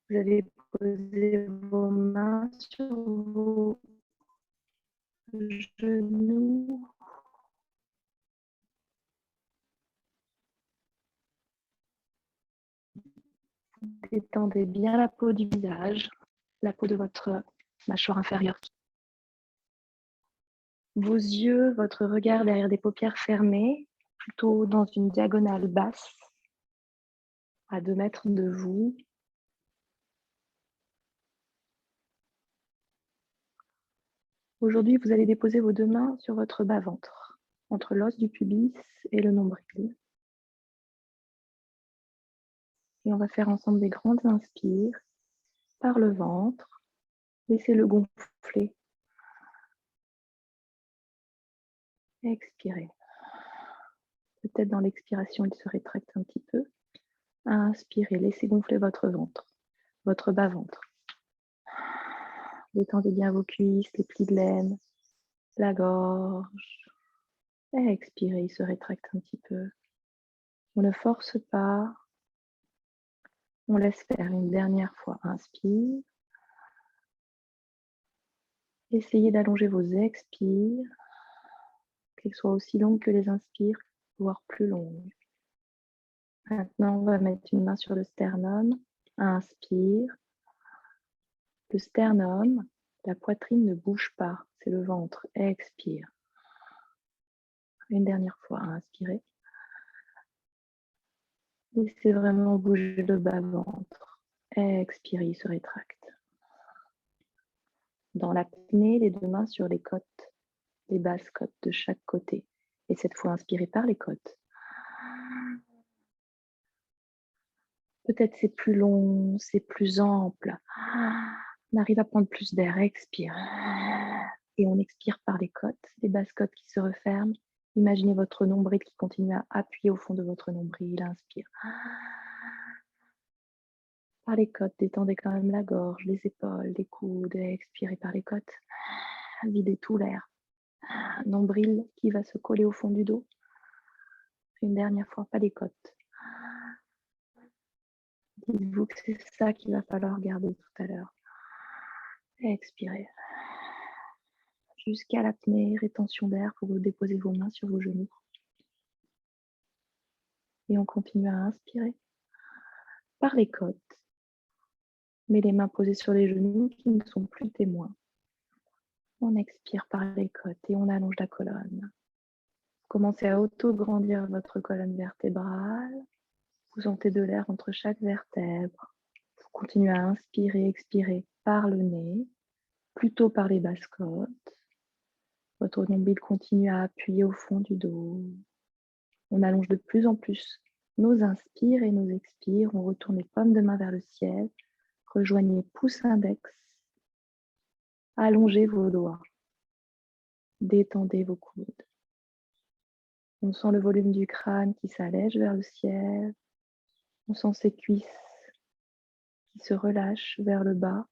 Vous allez poser vos mains sur vos genoux. Détendez bien la peau du visage, la peau de votre mâchoire inférieure. Vos yeux, votre regard derrière des paupières fermées, plutôt dans une diagonale basse, à 2 mètres de vous. Aujourd'hui, vous allez déposer vos 2 mains sur votre bas-ventre, entre l'os du pubis et le nombril. Et on va faire ensemble des grandes inspires par le ventre. Laissez-le gonfler. Expirez. Peut-être dans l'expiration, il se rétracte un petit peu. Inspirez, laissez gonfler votre ventre, votre bas-ventre. Détendez bien vos cuisses, les plis de laine, la gorge. Expirez, il se rétracte un petit peu. On ne force pas. On laisse faire une dernière fois. Inspire. Essayez d'allonger vos expires, qu'elles soient aussi longues que les inspires, voire plus longues. Maintenant, on va mettre une main sur le sternum. Inspire. Le sternum, la poitrine ne bouge pas, c'est le ventre. Expire. Une dernière fois, inspirez. Laissez vraiment bouger le bas-ventre. Expirez, il se rétracte. Dans l'apnée, les 2 mains sur les côtes, les basses côtes de chaque côté. Et cette fois, inspirez par les côtes. Peut-être c'est plus long, c'est plus ample. On arrive à prendre plus d'air, expire. Et on expire par les côtes, les basses côtes qui se referment. Imaginez votre nombril qui continue à appuyer au fond de votre nombril, inspire. Par les côtes, détendez quand même la gorge, les épaules, les coudes, expirez par les côtes. Videz tout l'air. Nombril qui va se coller au fond du dos. Une dernière fois, pas les côtes. Dites-vous que c'est ça qu'il va falloir garder tout à l'heure. Expirez. Jusqu'à l'apnée, rétention d'air pour vous déposer vos mains sur vos genoux. Et on continue à inspirer par les côtes, mais les mains posées sur les genoux qui ne sont plus témoins. On expire par les côtes et on allonge la colonne. Commencez à auto-grandir votre colonne vertébrale. Vous sentez de l'air entre chaque vertèbre. Vous continuez à inspirer, expirer par le nez, plutôt par les basses côtes. Votre nombril continue à appuyer au fond du dos. On allonge de plus en plus nos inspires et nos expires. On retourne les paumes de main vers le ciel. Rejoignez pouce index. Allongez vos doigts. Détendez vos coudes. On sent le volume du crâne qui s'allège vers le ciel. On sent ses cuisses qui se relâchent vers le bas.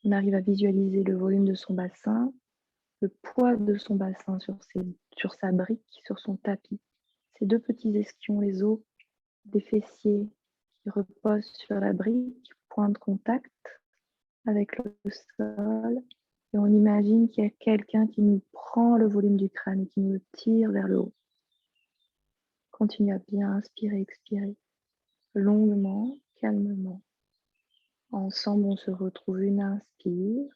On arrive à visualiser le volume de son bassin, le poids de son bassin sur sa brique, sur son tapis. Ces 2 petits ischions, les os des fessiers qui reposent sur la brique, point de contact avec le sol. Et on imagine qu'il y a quelqu'un qui nous prend le volume du crâne et qui nous tire vers le haut. Continuez à bien inspirer, expirer, longuement, calmement. Ensemble, on se retrouve une inspire,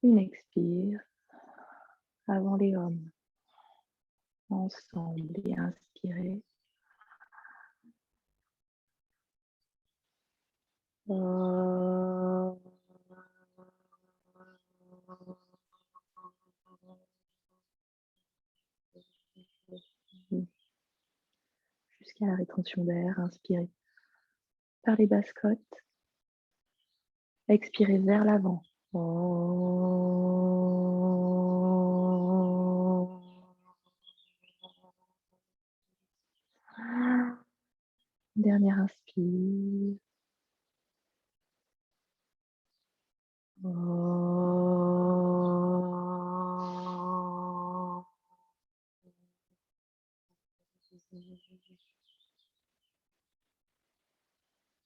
une expire, avant les hommes. Ensemble, et inspirez. Jusqu'à la rétention d'air, inspirez par les basses côtes, expirez vers l'avant. Dernière inspire.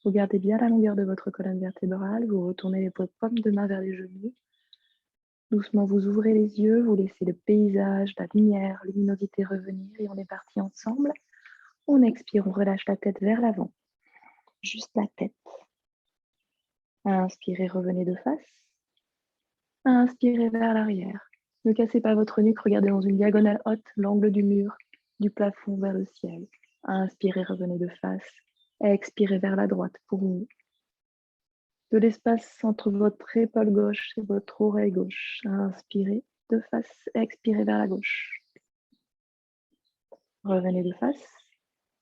Vous gardez bien la longueur de votre colonne vertébrale, vous retournez les paumes de main vers les genoux. Doucement, vous ouvrez les yeux, vous laissez le paysage, la lumière, la luminosité revenir et on est parti ensemble. On expire, on relâche la tête vers l'avant. Juste la tête. Inspirez, revenez de face. Inspirez vers l'arrière. Ne cassez pas votre nuque, regardez dans une diagonale haute, l'angle du mur, du plafond vers le ciel. Inspirez, revenez de face. Expirez vers la droite pour vous. De l'espace entre votre épaule gauche et votre oreille gauche. Inspirez de face, expirez vers la gauche. Revenez de face.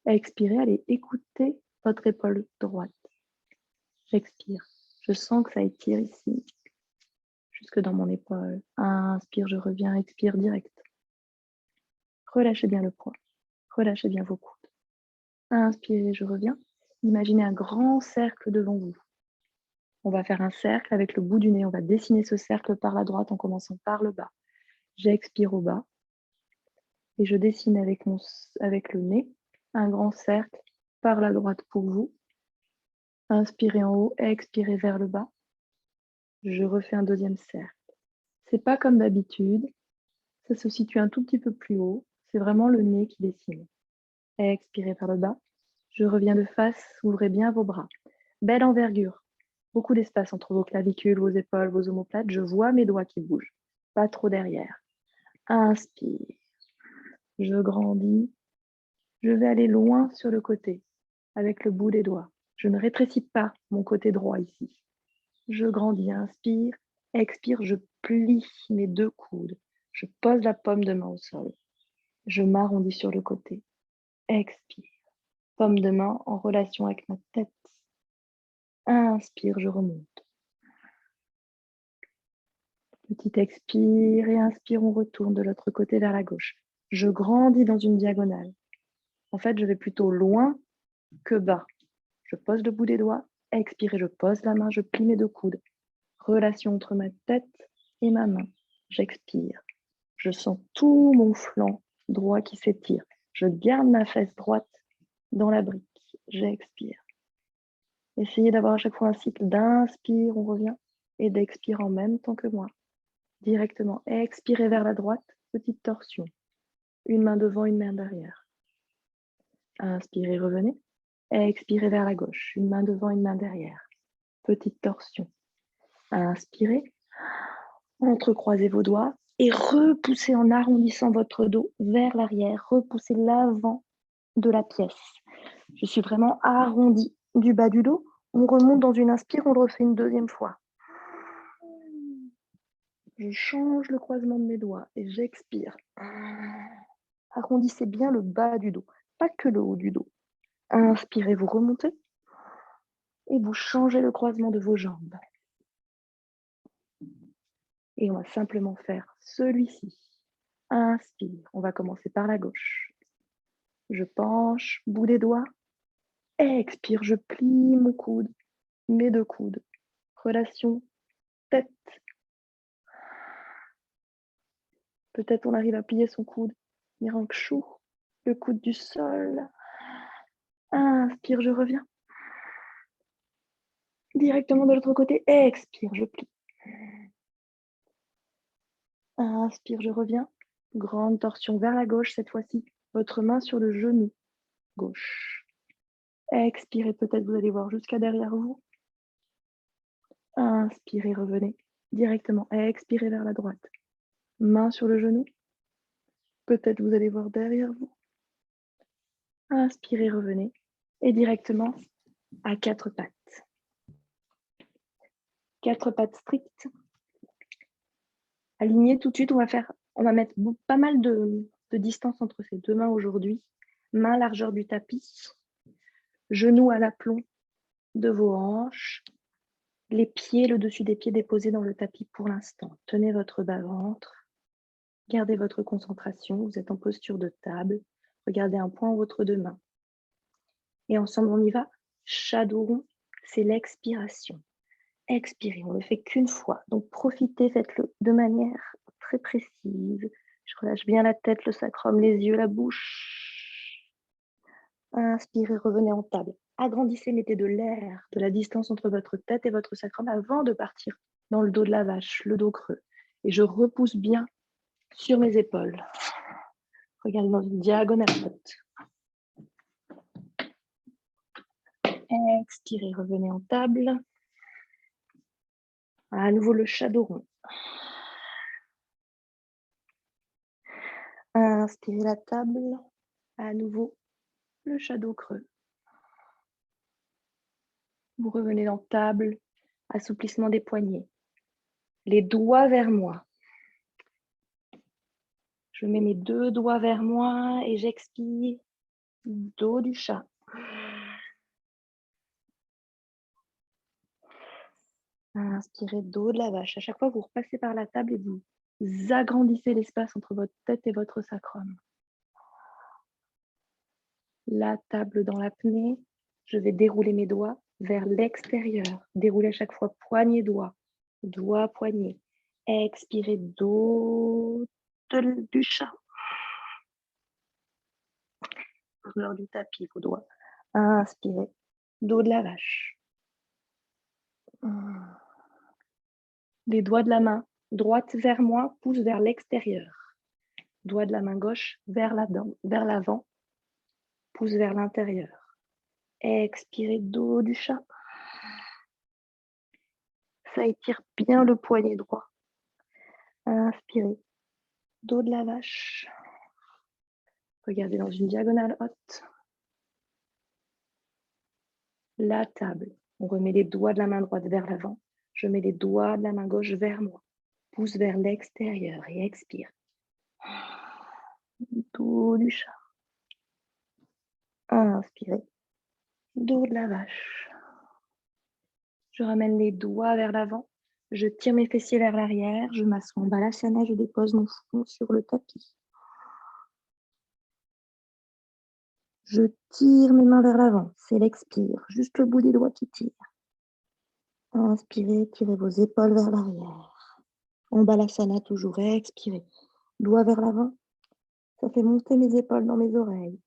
Expirez, allez écouter votre épaule droite. J'expire. Je sens que ça étire ici, jusque dans mon épaule. Inspire, je reviens, expire direct. Relâchez bien le poids. Relâchez bien vos coudes. Inspirez, je reviens. Imaginez un grand cercle devant vous. On va faire un cercle avec le bout du nez. On va dessiner ce cercle par la droite en commençant par le bas. J'expire au bas. Et je dessine avec le nez un grand cercle par la droite pour vous. Inspirez en haut, expirez vers le bas. Je refais un deuxième cercle. C'est pas comme d'habitude. Ça se situe un tout petit peu plus haut. C'est vraiment le nez qui dessine. Expirez par le bas. Je reviens de face. Ouvrez bien vos bras. Belle envergure. Beaucoup d'espace entre vos clavicules, vos épaules, vos omoplates. Je vois mes doigts qui bougent. Pas trop derrière. Inspire. Je grandis. Je vais aller loin sur le côté avec le bout des doigts. Je ne rétrécis pas mon côté droit ici. Je grandis. Inspire. Expire. Je plie mes deux coudes. Je pose la paume de main au sol. Je m'arrondis sur le côté. Expire. Paume de main en relation avec ma tête. Inspire, je remonte. Petit expire et inspire, on retourne de l'autre côté vers la gauche. Je grandis dans une diagonale. En fait, je vais plutôt loin que bas. Je pose le bout des doigts. Expire, je pose la main, je plie mes deux coudes. Relation entre ma tête et ma main. J'expire. Je sens tout mon flanc droit qui s'étire. Je garde ma fesse droite dans la brique. J'expire. Essayez d'avoir à chaque fois un cycle d'inspire, on revient, et d'expire en même temps que moi. Directement. Expirez vers la droite, petite torsion. Une main devant, une main derrière. Inspirez, revenez. Expirez vers la gauche. Une main devant, une main derrière. Petite torsion. Inspirez. Entrecroisez vos doigts et repoussez en arrondissant votre dos vers l'arrière. Repoussez l'avant de la pièce. Je suis vraiment arrondi du bas du dos. On remonte dans une inspire, on le refait une deuxième fois. Je change le croisement de mes doigts et j'expire. Arrondissez bien le bas du dos, pas que le haut du dos. Inspirez, vous remontez et vous changez le croisement de vos jambes. Et on va simplement faire celui-ci. Inspire, on va commencer par la gauche. Je penche, bout des doigts. Expire, je plie mon coude, mes deux coudes. Relation tête. Peut-être on arrive à plier son coude. Miranchou, le coude du sol. Inspire, je reviens. Directement de l'autre côté. Expire, je plie. Inspire, je reviens. Grande torsion vers la gauche cette fois-ci. Votre main sur le genou gauche. Expirez, peut-être vous allez voir jusqu'à derrière vous. Inspirez, revenez directement. Expirez vers la droite. Main sur le genou. Peut-être vous allez voir derrière vous. Inspirez, revenez. Et directement à quatre pattes. Quatre pattes strictes. Alignées tout de suite, on va mettre pas mal de distance entre ces deux mains aujourd'hui. Main largeur du tapis. Genoux à l'aplomb de vos hanches. Les pieds, le dessus des pieds déposés dans le tapis pour l'instant. Tenez votre bas-ventre. Gardez votre concentration. Vous êtes en posture de table. Regardez un point entre deux mains. Et ensemble, on y va. Shadow rond, c'est l'expiration. Expirez, on ne le fait qu'une fois. Donc, profitez, faites-le de manière très précise. Je relâche bien la tête, le sacrum, les yeux, la bouche. Inspirez, revenez en table. Agrandissez, mettez de l'air, de la distance entre votre tête et votre sacrum avant de partir dans le dos de la vache, le dos creux. Et je repousse bien sur mes épaules. Regardez dans une diagonale haute. Expirez, revenez en table. À nouveau le shadow rond. Inspirez la table. À nouveau le shadow creux. Vous revenez en table. Assouplissement des poignets. Les doigts vers moi. Je mets mes 2 doigts vers moi et j'expire. Dos du chat. Inspirez, dos de la vache. À chaque fois, vous repassez par la table et vous agrandissez l'espace entre votre tête et votre sacrum. La table dans l'apnée. Je vais dérouler mes doigts vers l'extérieur. Dérouler à chaque fois poignet, doigt. Doigt, poignet. Expirez, dos du chat. Couleur du tapis, vos doigts. Inspirez, dos de la vache. Les doigts de la main droite vers moi, pouce vers l'extérieur. Doigt de la main gauche vers l'avant, pouce vers l'intérieur. Expirez, dos du chat. Ça étire bien le poignet droit. Inspirez, dos de la vache. Regardez dans une diagonale haute. La table. On remet les doigts de la main droite vers l'avant. Je mets les doigts de la main gauche vers moi. Pouce vers l'extérieur et expire. Dos du chat. Inspirez. Dos de la vache. Je ramène les doigts vers l'avant. Je tire mes fessiers vers l'arrière. Je m'assois en balasana. Je dépose mon front sur le tapis. Je tire mes mains vers l'avant. C'est l'expire. Juste le bout des doigts qui tire. Inspirez, tirez vos épaules vers l'arrière. En balasana toujours. Expirez. Doigts vers l'avant. Ça fait monter mes épaules dans mes oreilles.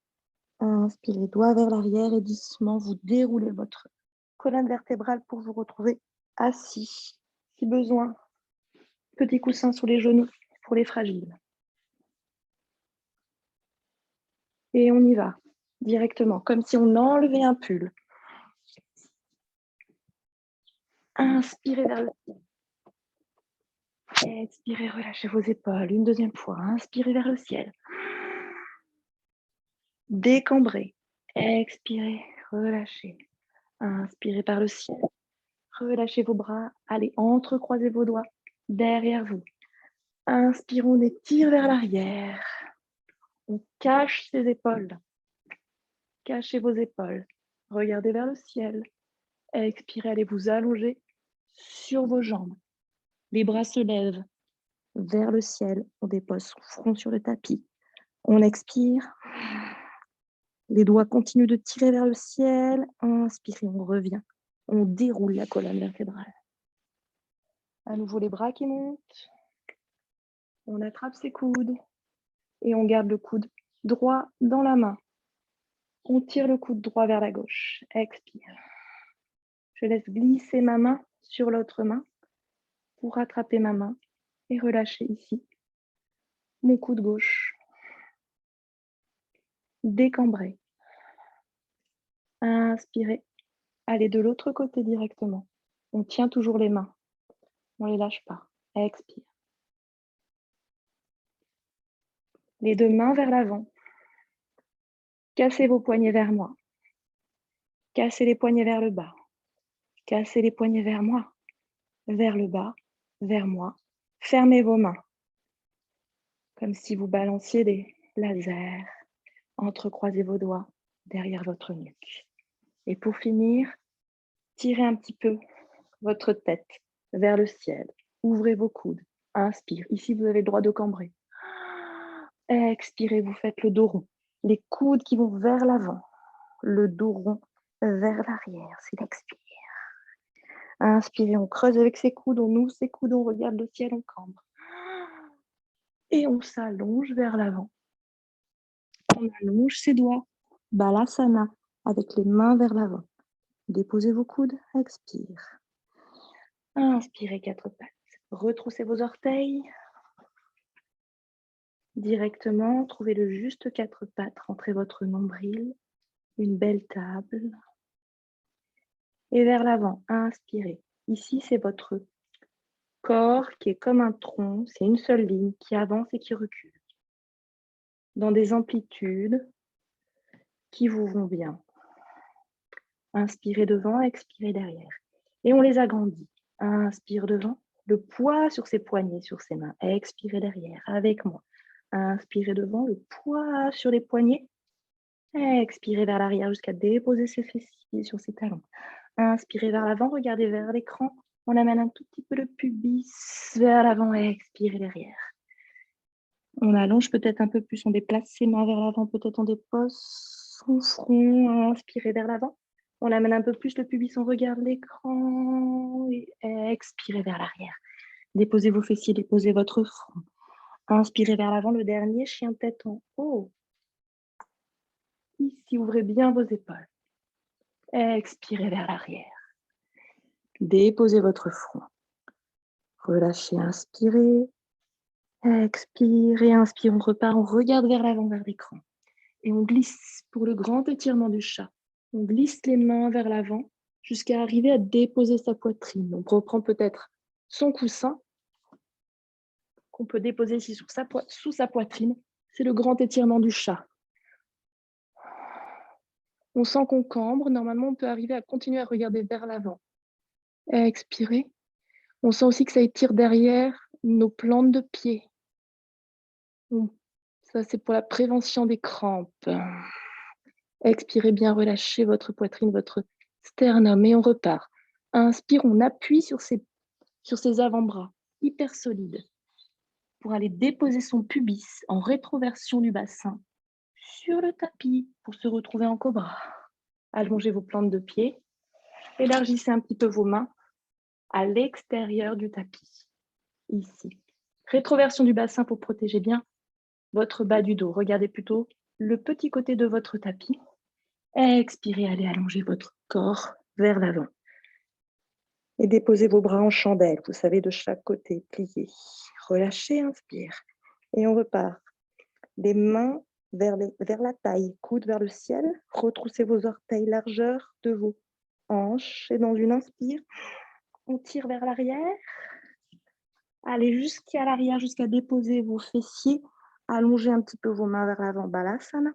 Inspirez, doigts vers l'arrière et doucement, vous déroulez votre colonne vertébrale pour vous retrouver assis. Si besoin, petit coussin sous les genoux pour les fragiles. Et on y va directement, comme si on enlevait un pull. Inspirez vers le ciel. Expirez, relâchez vos épaules. Une deuxième fois. Inspirez vers le ciel. Décambrez. Expirez, relâchez. Inspirez par le ciel. Relâchez vos bras. Allez, entrecroisez vos doigts derrière vous. Inspirons, on étire vers l'arrière. On cache ses épaules. Cachez vos épaules. Regardez vers le ciel. Expirez, allez vous allonger sur vos jambes. Les bras se lèvent vers le ciel. On dépose son front sur le tapis. On expire. Les doigts continuent de tirer vers le ciel. Inspirez, on revient. On déroule la colonne vertébrale. À nouveau, les bras qui montent. On attrape ses coudes. Et on garde le coude droit dans la main. On tire le coude droit vers la gauche. Expire. Je laisse glisser ma main sur l'autre main pour rattraper ma main et relâcher ici mon coude gauche. Décambrer. Inspirez. Allez de l'autre côté directement. On tient toujours les mains. On ne les lâche pas. Expire. Les deux mains vers l'avant. Cassez vos poignets vers moi. Cassez les poignets vers le bas. Cassez les poignets vers moi. Vers le bas. Vers moi. Fermez vos mains. Comme si vous balanciez des lasers. Entrecroisez vos doigts derrière votre nuque. Et pour finir, tirez un petit peu votre tête vers le ciel. Ouvrez vos coudes. Inspire. Ici, vous avez le droit de cambrer. Expirez, vous faites le dos rond. Les coudes qui vont vers l'avant. Le dos rond vers l'arrière. C'est l'expire. Inspirez, on creuse avec ses coudes, on ouvre ses coudes, on regarde le ciel, on cambre. Et on s'allonge vers l'avant. On allonge ses doigts Balasana, avec les mains vers l'avant. Déposez vos coudes, expire. Inspirez 4 pattes. Retroussez vos orteils. Directement, trouvez le juste 4 pattes. Rentrez votre nombril. Une belle table. Et vers l'avant, inspirez. Ici, c'est votre corps qui est comme un tronc. C'est une seule ligne qui avance et qui recule. Dans des amplitudes qui vous vont bien. Inspirez devant, expirez derrière. Et on les agrandit. Inspire devant, le poids sur ses poignets, sur ses mains. Expirez derrière, avec moi. Inspirez devant, le poids sur les poignets. Expirez vers l'arrière jusqu'à déposer ses fessiers sur ses talons. Inspirez vers l'avant, regardez vers l'écran. On amène un tout petit peu le pubis vers l'avant. Expirez derrière. On allonge peut-être un peu plus, on déplace ses mains vers l'avant, peut-être on dépose son front, inspirez vers l'avant. On amène un peu plus le pubis, on regarde l'écran et expirez vers l'arrière. Déposez vos fessiers, déposez votre front. Inspirez vers l'avant, le dernier, chien tête en haut. Ici, ouvrez bien vos épaules. Expirez vers l'arrière. Déposez votre front. Relâchez, inspirez. Expirez, inspire, on repart, on regarde vers l'avant, vers l'écran. Et on glisse pour le grand étirement du chat. On glisse les mains vers l'avant jusqu'à arriver à déposer sa poitrine. On reprend peut-être son coussin qu'on peut déposer ici sous sa poitrine. C'est le grand étirement du chat. On sent qu'on cambre. Normalement, on peut arriver à continuer à regarder vers l'avant. Expirez. On sent aussi que ça étire derrière nos plantes de pied. Ça, c'est pour la prévention des crampes. Expirez bien, relâchez votre poitrine, votre sternum et on repart. Inspire, on appuie sur ses avant-bras, hyper solides, pour aller déposer son pubis en rétroversion du bassin sur le tapis pour se retrouver en cobra. Allongez vos plantes de pied, élargissez un petit peu vos mains à l'extérieur du tapis, ici. Rétroversion du bassin pour protéger bien votre bas du dos. Regardez plutôt le petit côté de votre tapis. Expirez, allez allonger votre corps vers l'avant. Et déposez vos bras en chandelle, vous savez, de chaque côté, pliés. Relâchez, inspire. Et on repart. Les mains vers la taille, coude vers le ciel. Retroussez vos orteils, largeur de vos hanches. Et dans une inspire, on tire vers l'arrière. Allez jusqu'à l'arrière, jusqu'à déposer vos fessiers. Allongez un petit peu vos mains vers l'avant, Balasana.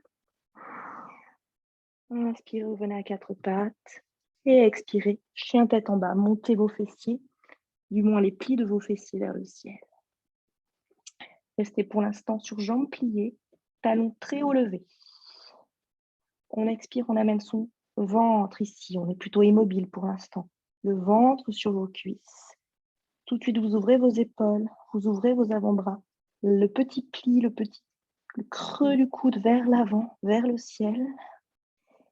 Inspirez, revenez à 4 pattes. Et expirez, chien tête en bas. Montez vos fessiers, du moins les plis de vos fessiers vers le ciel. Restez pour l'instant sur jambes pliées, talons très haut levés. On expire, on amène son ventre ici. On est plutôt immobile pour l'instant. Le ventre sur vos cuisses. Tout de suite, vous ouvrez vos épaules, vous ouvrez vos avant-bras. Le petit pli, le creux du coude vers l'avant, vers le ciel.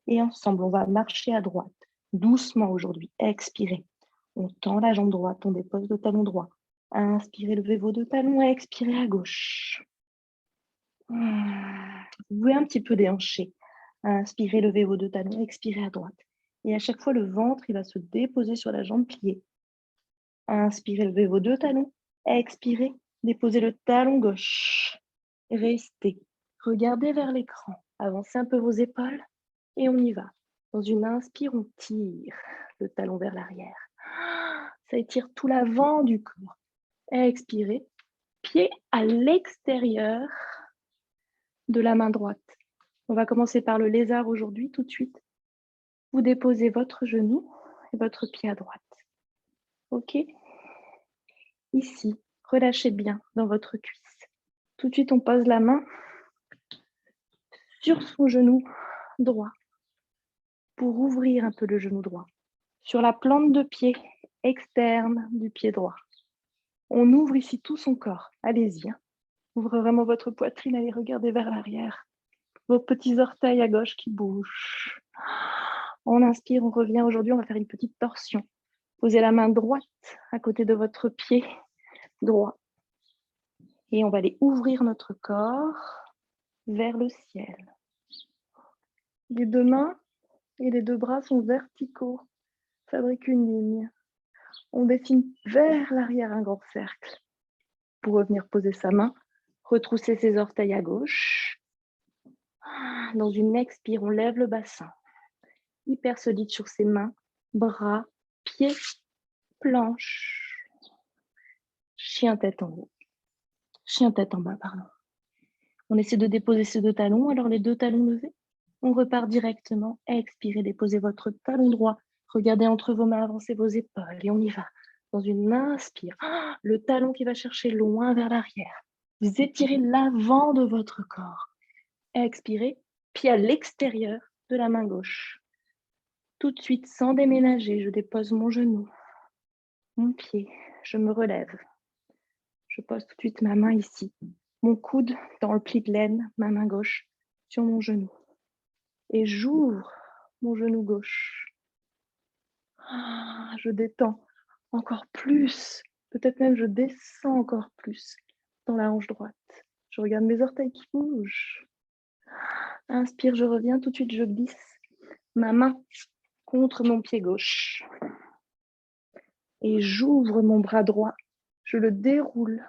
Et ensemble, on va marcher à droite, doucement aujourd'hui. Expirez. On tend la jambe droite, on dépose le talon droit. Inspirez, levez vos 2 talons et expirez à gauche. Vous pouvez un petit peu déhancher. Inspirez, levez vos 2 talons, expirez à droite. Et à chaque fois, le ventre, il va se déposer sur la jambe pliée. Inspirez, levez vos 2 talons. Expirez, déposez le talon gauche. Restez. Regardez vers l'écran. Avancez un peu vos épaules. Et on y va. Dans une inspire, on tire le talon vers l'arrière. Ça étire tout l'avant du corps. Expirez. Pied à l'extérieur de la main droite. On va commencer par le lézard aujourd'hui, tout de suite. Vous déposez votre genou et votre pied à droite. OK? Ici, relâchez bien dans votre cuisse. Tout de suite, on pose la main sur son genou droit pour ouvrir un peu le genou droit. Sur la plante de pied externe du pied droit. On ouvre ici tout son corps. Allez-y. Ouvrez vraiment votre poitrine. Allez, regardez vers l'arrière. Vos petits orteils à gauche qui bougent. On inspire, on revient. Aujourd'hui, on va faire une petite torsion. Posez la main droite à côté de votre pied droit. Et on va aller ouvrir notre corps vers le ciel. Les deux mains et les deux bras sont verticaux. Fabrique une ligne. On dessine vers l'arrière un grand cercle. Pour revenir poser sa main, retrousser ses orteils à gauche. Dans une expire, on lève le bassin. Hyper solide sur ses mains, bras, pieds, planche. Chien tête en haut. Chien tête en bas, pardon. On essaie de déposer ses deux talons, alors les deux talons levés. On repart directement. Expirez, déposez votre talon droit. Regardez entre vos mains, avancez vos épaules et on y va. Dans une inspire, le talon qui va chercher loin vers l'arrière. Vous étirez l'avant de votre corps. Expirez, pied à l'extérieur de la main gauche. Tout de suite, sans déménager, je dépose mon genou, mon pied, je me relève. Je pose tout de suite ma main ici, mon coude dans le pli de laine, ma main gauche sur mon genou. Et j'ouvre mon genou gauche. Je détends encore plus, peut-être même je descends encore plus dans la hanche droite. Je regarde mes orteils qui bougent. Inspire, je reviens, tout de suite je glisse ma main contre mon pied gauche. Et j'ouvre mon bras droit, je le déroule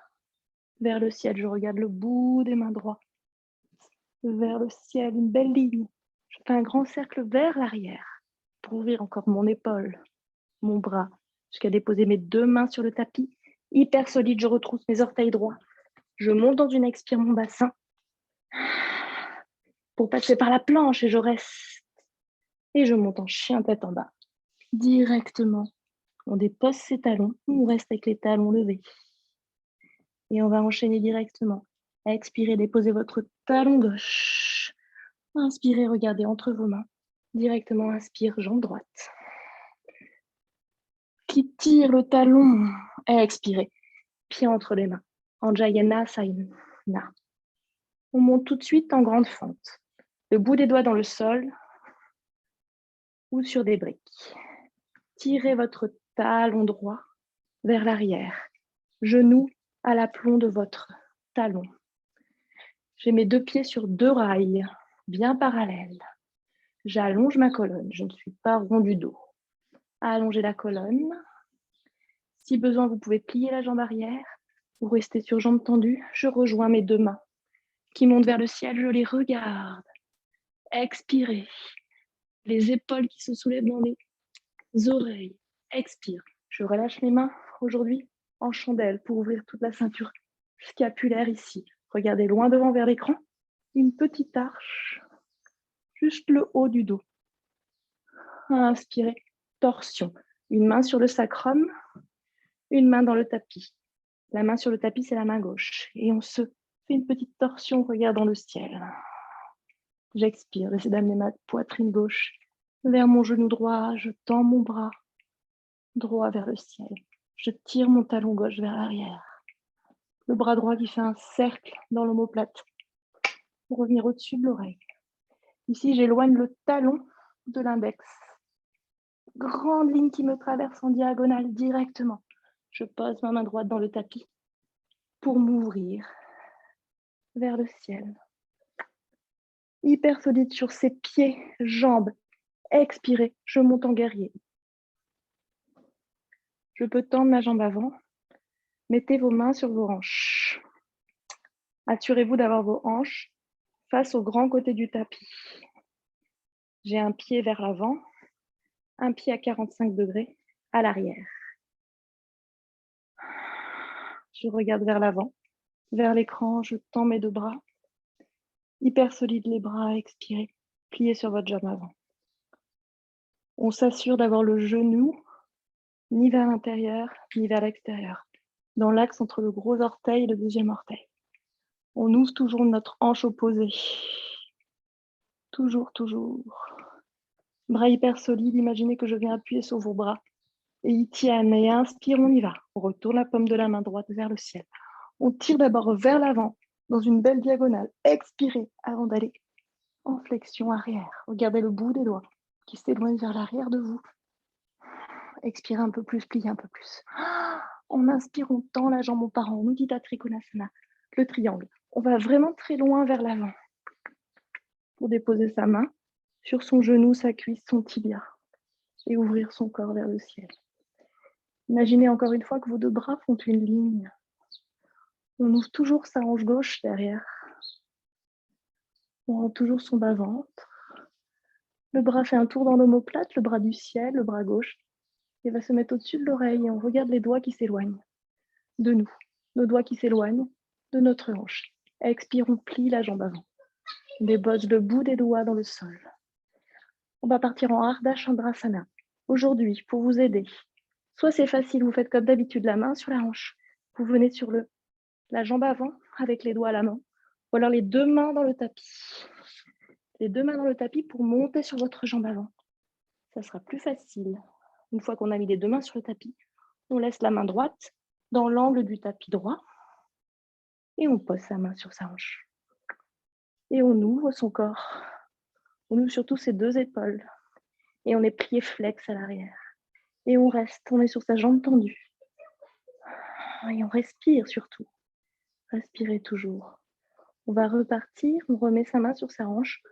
vers le ciel. Je regarde le bout des mains droits vers le ciel, une belle ligne. Je fais un grand cercle vers l'arrière pour ouvrir encore mon épaule, mon bras, jusqu'à déposer mes deux mains sur le tapis. Hyper solide, je retrousse mes orteils droits. Je monte dans une expire mon bassin pour passer par la planche et je reste. Et je monte en chien tête en bas. Directement, on dépose ses talons, on reste avec les talons levés. Et on va enchaîner directement. Expirez, déposez votre talon gauche. Inspirez, regardez entre vos mains. Directement, inspire, jambe droite. Qui tire le talon. Expirez, pied entre les mains. Anjayana-Sayana. On monte tout de suite en grande fente. Le bout des doigts dans le sol ou sur des briques. Tirez votre talon droit vers l'arrière. Genou à l'aplomb de votre talon. J'ai mes deux pieds sur deux rails, bien parallèles. J'allonge ma colonne, je ne suis pas rond du dos. Allongez la colonne. Si besoin, vous pouvez plier la jambe arrière ou rester sur jambe tendue. Je rejoins mes deux mains qui montent vers le ciel, je les regarde. Expirez. Les épaules qui se soulèvent dans les oreilles. Expire. Je relâche mes mains aujourd'hui en chandelle pour ouvrir toute la ceinture scapulaire ici. Regardez loin devant vers l'écran. Une petite arche. Juste le haut du dos. Inspirez. Torsion. Une main sur le sacrum, une main dans le tapis. La main sur le tapis, c'est la main gauche. Et on se fait une petite torsion, regardant le ciel. J'expire, j'essaie d'amener ma poitrine gauche vers mon genou droit. Je tends mon bras droit vers le ciel. Je tire mon talon gauche vers l'arrière. Le bras droit qui fait un cercle dans l'omoplate pour revenir au-dessus de l'oreille. Ici, j'éloigne le talon de l'index. Grande ligne qui me traverse en diagonale directement. Je pose ma main droite dans le tapis pour m'ouvrir vers le ciel. Hyper solide sur ses pieds, jambes. Expirez, je monte en guerrier. Je peux tendre ma jambe avant. Mettez vos mains sur vos hanches. Assurez-vous d'avoir vos hanches face au grand côté du tapis. J'ai un pied vers l'avant, un pied à 45 degrés à l'arrière. Je regarde vers l'avant, vers l'écran, je tends mes deux bras. Hyper solide les bras, expirez. Pliez sur votre jambe avant. On s'assure d'avoir le genou ni vers l'intérieur, ni vers l'extérieur, dans l'axe entre le gros orteil et le deuxième orteil. On ouvre toujours notre hanche opposée. Toujours, toujours. Bras hyper solides, imaginez que je viens appuyer sur vos bras. Et ils tiennent, et inspire, on y va. On retourne la paume de la main droite vers le ciel. On tire d'abord vers l'avant, dans une belle diagonale. Expirez avant d'aller en flexion arrière. Regardez le bout des doigts qui s'éloigne vers l'arrière de vous. Expirez un peu plus, pliez un peu plus. On inspire, on tend la jambe, on part en Mudita Trikonasana, le triangle. On va vraiment très loin vers l'avant pour déposer sa main sur son genou, sa cuisse, son tibia, et ouvrir son corps vers le ciel. Imaginez encore une fois que vos deux bras font une ligne. On ouvre toujours sa hanche gauche derrière. On rend toujours son bas-ventre. Le bras fait un tour dans l'omoplate, le bras du ciel, le bras gauche, et va se mettre au-dessus de l'oreille. Et on regarde les doigts qui s'éloignent de nous. Nos doigts qui s'éloignent de notre hanche. Expire, on plie la jambe avant. On débauche le bout des doigts dans le sol. On va partir en Ardha Chandrasana. Aujourd'hui, pour vous aider, soit c'est facile, vous faites comme d'habitude la main sur la hanche. Vous venez sur la jambe avant avec les doigts à la main. Ou alors les deux mains dans le tapis. Les deux mains dans le tapis pour monter sur votre jambe avant. Ça sera plus facile. Une fois qu'on a mis les deux mains sur le tapis, on laisse la main droite dans l'angle du tapis droit et on pose sa main sur sa hanche. Et on ouvre son corps. On ouvre surtout ses deux épaules. Et on est plié flex à l'arrière. Et on reste, on est sur sa jambe tendue. Et on respire surtout. Respirez toujours. On va repartir, on remet sa main sur sa hanche,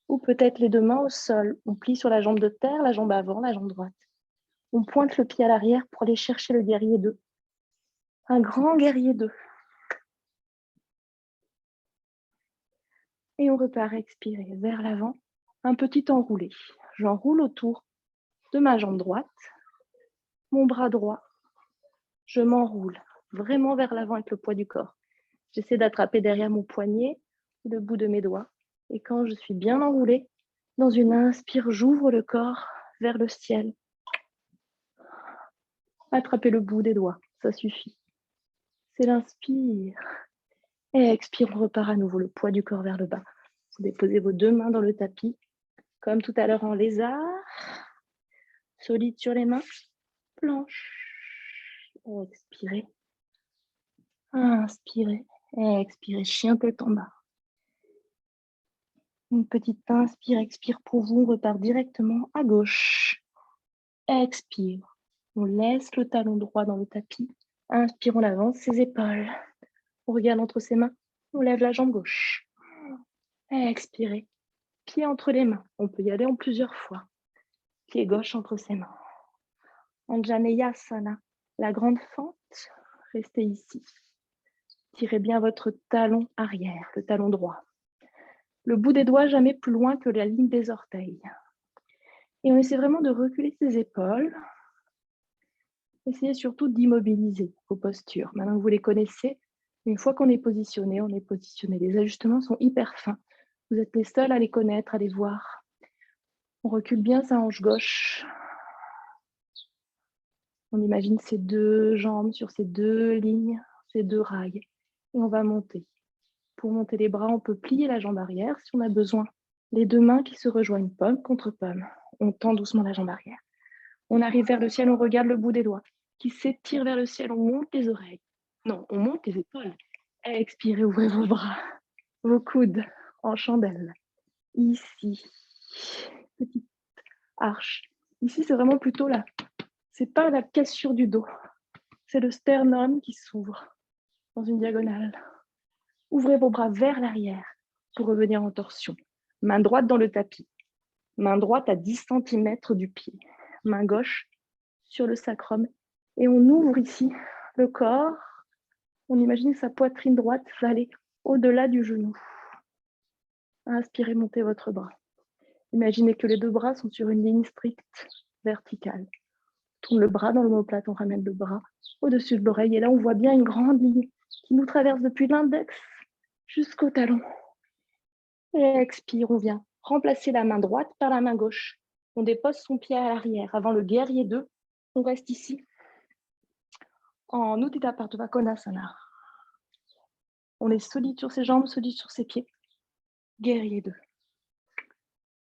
ou peut-être les deux mains au sol. On plie sur la jambe de terre, la jambe avant, la jambe droite. On pointe le pied à l'arrière pour aller chercher le guerrier 2. Un grand guerrier 2. Et on repart expirer vers l'avant, un petit enroulé. J'enroule autour de ma jambe droite, mon bras droit. Je m'enroule vraiment vers l'avant avec le poids du corps. J'essaie d'attraper derrière mon poignet le bout de mes doigts. Et quand je suis bien enroulée, dans une inspire, j'ouvre le corps vers le ciel. Attrapez le bout des doigts, ça suffit. C'est l'inspire. Et expire, on repart à nouveau le poids du corps vers le bas. Vous déposez vos deux mains dans le tapis, comme tout à l'heure en lézard. Solide sur les mains, planche. Expirez. Inspirez. Expirez, chien tête en bas. Une petite inspire, expire pour vous. On repart directement à gauche. Expire. On laisse le talon droit dans le tapis. Inspire, on avance ses épaules. On regarde entre ses mains. On lève la jambe gauche. Expirez. Pied entre les mains. On peut y aller en plusieurs fois. Pied gauche entre ses mains. Anjaneyasana, la grande fente. Restez ici. Tirez bien votre talon arrière, le talon droit. Le bout des doigts jamais plus loin que la ligne des orteils. Et on essaie vraiment de reculer ses épaules. Essayez surtout d'immobiliser vos postures. Maintenant que vous les connaissez, une fois qu'on est positionné, on est positionné. Les ajustements sont hyper fins. Vous êtes les seuls à les connaître, à les voir. On recule bien sa hanche gauche. On imagine ces deux jambes sur ces deux lignes, ces deux rails. Et on va monter. Pour monter les bras, on peut plier la jambe arrière si on a besoin. Les deux mains qui se rejoignent pomme contre pomme. On tend doucement la jambe arrière. On arrive vers le ciel, on regarde le bout des doigts qui s'étire vers le ciel. On monte les oreilles. Non, on monte les épaules. Expirez, ouvrez vos bras, vos coudes en chandelle. Ici, petite arche. Ici, c'est vraiment plutôt là. C'est pas la cassure du dos. C'est le sternum qui s'ouvre dans une diagonale. Ouvrez vos bras vers l'arrière pour revenir en torsion. Main droite dans le tapis. Main droite à 10 cm du pied. Main gauche sur le sacrum. Et on ouvre ici le corps. On imagine que sa poitrine droite va aller au-delà du genou. Inspirez, montez votre bras. Imaginez que les deux bras sont sur une ligne stricte, verticale. On tourne le bras dans l'omoplate, on ramène le bras au-dessus de l'oreille. Et là, on voit bien une grande ligne qui nous traverse depuis l'index jusqu'au talon. Et expire, on vient remplacer la main droite par la main gauche. On dépose son pied à l'arrière. Avant le guerrier 2, on reste ici en Uddita Partha Konasana. On est solide sur ses jambes, solide sur ses pieds. Guerrier 2.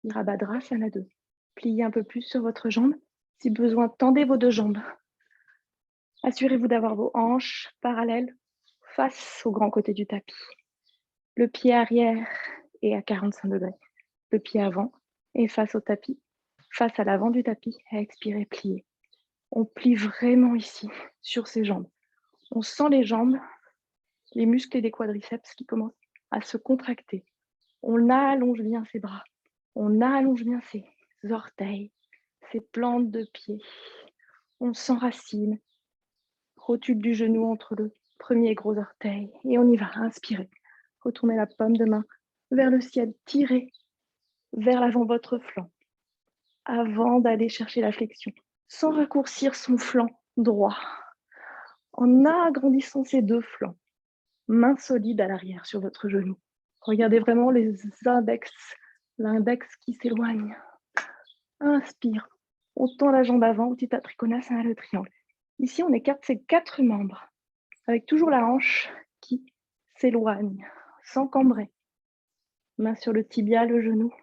Virabhadrasana 2. Pliez un peu plus sur votre jambe. Si besoin, tendez vos deux jambes. Assurez-vous d'avoir vos hanches parallèles face au grand côté du tapis. Le pied arrière est à 45 degrés. Le pied avant est face au tapis, face à l'avant du tapis. Expirez, pliez. On plie vraiment ici, sur ses jambes. On sent les jambes, les muscles des quadriceps qui commencent à se contracter. On allonge bien ses bras. On allonge bien ses orteils, ses plantes de pied. On s'enracine. Rotule du genou entre le premier gros orteil. Et on y va. Inspirez. Retournez la paume de main vers le ciel. Tirez vers l'avant votre flanc. Avant d'aller chercher la flexion. Sans raccourcir son flanc droit. En agrandissant ses deux flancs. Main solide à l'arrière sur votre genou. Regardez vraiment les index, l'index qui s'éloigne. Inspire. On tend la jambe avant, Utthita Trikonasana, le triangle. Ici, on écarte ses 4 membres, avec toujours la hanche qui s'éloigne, sans cambrer. Main sur le tibia, le genou.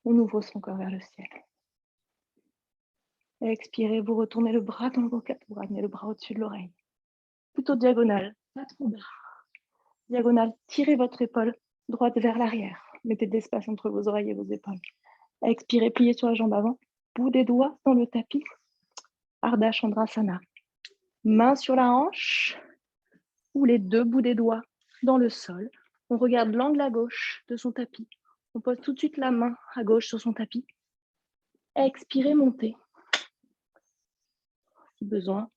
On ouvre son corps vers le ciel. Expirez, vous retournez le bras dans le vocable pour amener le bras au-dessus de l'oreille. Plutôt diagonale, pas trop bas. Diagonale, tirez votre épaule droite vers l'arrière. Mettez de l'espace entre vos oreilles et vos épaules. Expirez, pliez sur la jambe avant. Bout des doigts dans le tapis. Ardha Chandrasana. Main sur la hanche ou les 2 bouts des doigts dans le sol. On regarde l'angle à gauche de son tapis. On pose tout de suite la main à gauche sur son tapis. Expirez, montez. Si besoin.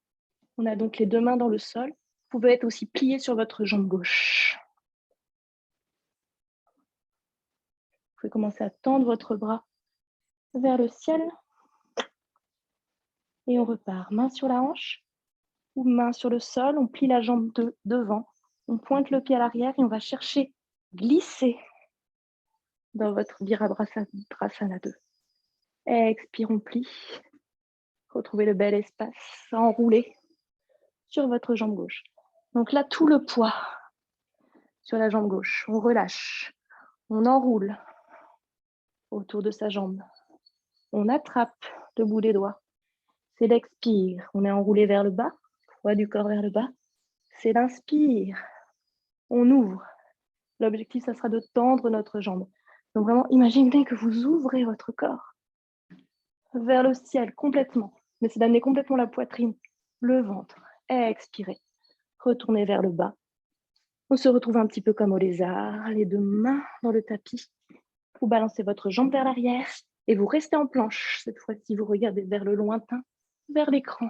On a donc les 2 mains dans le sol. Vous pouvez être aussi plié sur votre jambe gauche. Vous pouvez commencer à tendre votre bras vers le ciel. Et on repart. Main sur la hanche ou main sur le sol. On plie la jambe devant. On pointe le pied à l'arrière et on va chercher, glisser dans votre Virabhadrasana 2. Expire, on plie. Retrouvez le bel espace, enroulé sur votre jambe gauche. Donc là, tout le poids sur la jambe gauche. On relâche. On enroule autour de sa jambe. On attrape le bout des doigts. C'est l'expire. On est enroulé vers le bas, poids du corps vers le bas. C'est l'inspire. On ouvre. L'objectif, ça sera de tendre notre jambe. Donc vraiment, imaginez que vous ouvrez votre corps vers le ciel complètement. Mais c'est d'amener complètement la poitrine, le ventre. Expirez. Retournez vers le bas. On se retrouve un petit peu comme au lézard, les 2 mains dans le tapis. Vous balancez votre jambe vers l'arrière et vous restez en planche. Cette fois-ci, vous regardez vers le lointain, vers l'écran.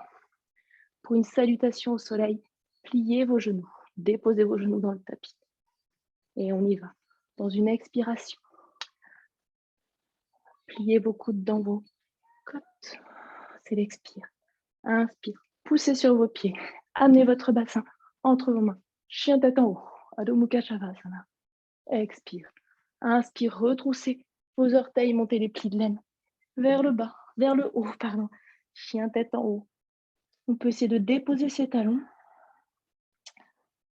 Pour une salutation au soleil, pliez vos genoux, déposez vos genoux dans le tapis. Et on y va. Dans une expiration, pliez vos coudes dans vos côtes. C'est l'expire. Inspire. Poussez sur vos pieds. Amenez votre bassin entre vos mains. Chien tête en haut. Adho Mukha Shavasana. Expire. Inspire. Retroussez vos orteils. Montez les plis de laine vers le bas, vers le haut, pardon. Chien tête en haut. On peut essayer de déposer ses talons.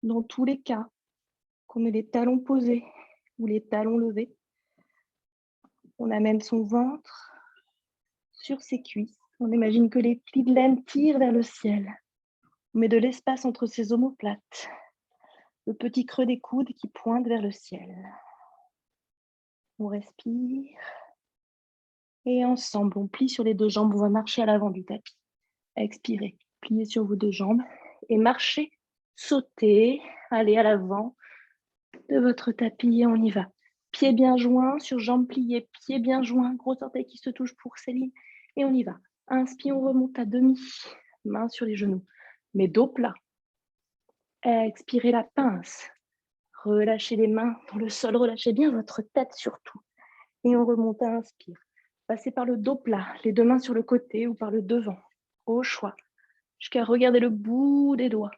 Dans tous les cas, qu'on ait les talons posés ou les talons levés, on amène son ventre sur ses cuisses. On imagine que les plis de laine tirent vers le ciel. On met de l'espace entre ses omoplates. Le petit creux des coudes qui pointe vers le ciel. On respire. Et ensemble, on plie sur les 2 jambes. On va marcher à l'avant du tapis. Expirez. Pliez sur vos 2 jambes. Et marchez, sautez, allez à l'avant de votre tapis et on y va. Pieds bien joints, sur jambes pliées, pieds bien joints, gros orteils qui se touchent pour Céline. Et on y va. Inspire, on remonte à demi, main sur les genoux, mais dos plat. Expirez la pince. Relâchez les mains dans le sol, relâchez bien votre tête surtout. Et on remonte à inspire. Passez par le dos plat, les 2 mains sur le côté ou par le devant, au choix, jusqu'à regarder le bout des doigts.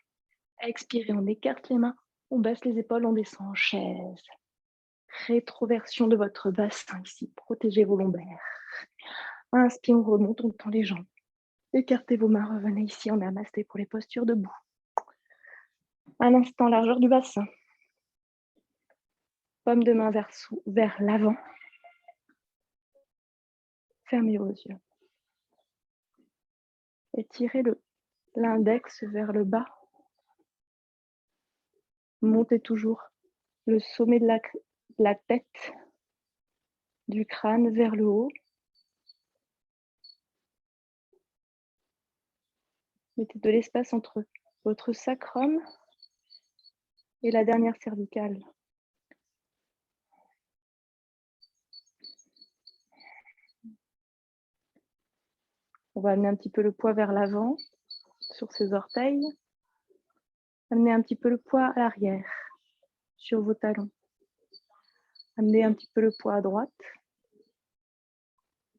Expirez, on écarte les mains, on baisse les épaules, on descend en chaise. Rétroversion de votre bassin ici, protégez vos lombaires. Inspire, on remonte, on tend les jambes. Écartez vos mains, revenez ici en namasté pour les postures debout. Un instant, largeur du bassin. Paume de main vers l'avant. Fermez vos yeux. Étirez l'index vers le bas. Montez toujours le sommet de la tête, du crâne vers le haut. Mettez de l'espace entre votre sacrum et la dernière cervicale. On va amener un petit peu le poids vers l'avant, sur ses orteils. Amenez un petit peu le poids à l'arrière, sur vos talons. Amenez un petit peu le poids à droite.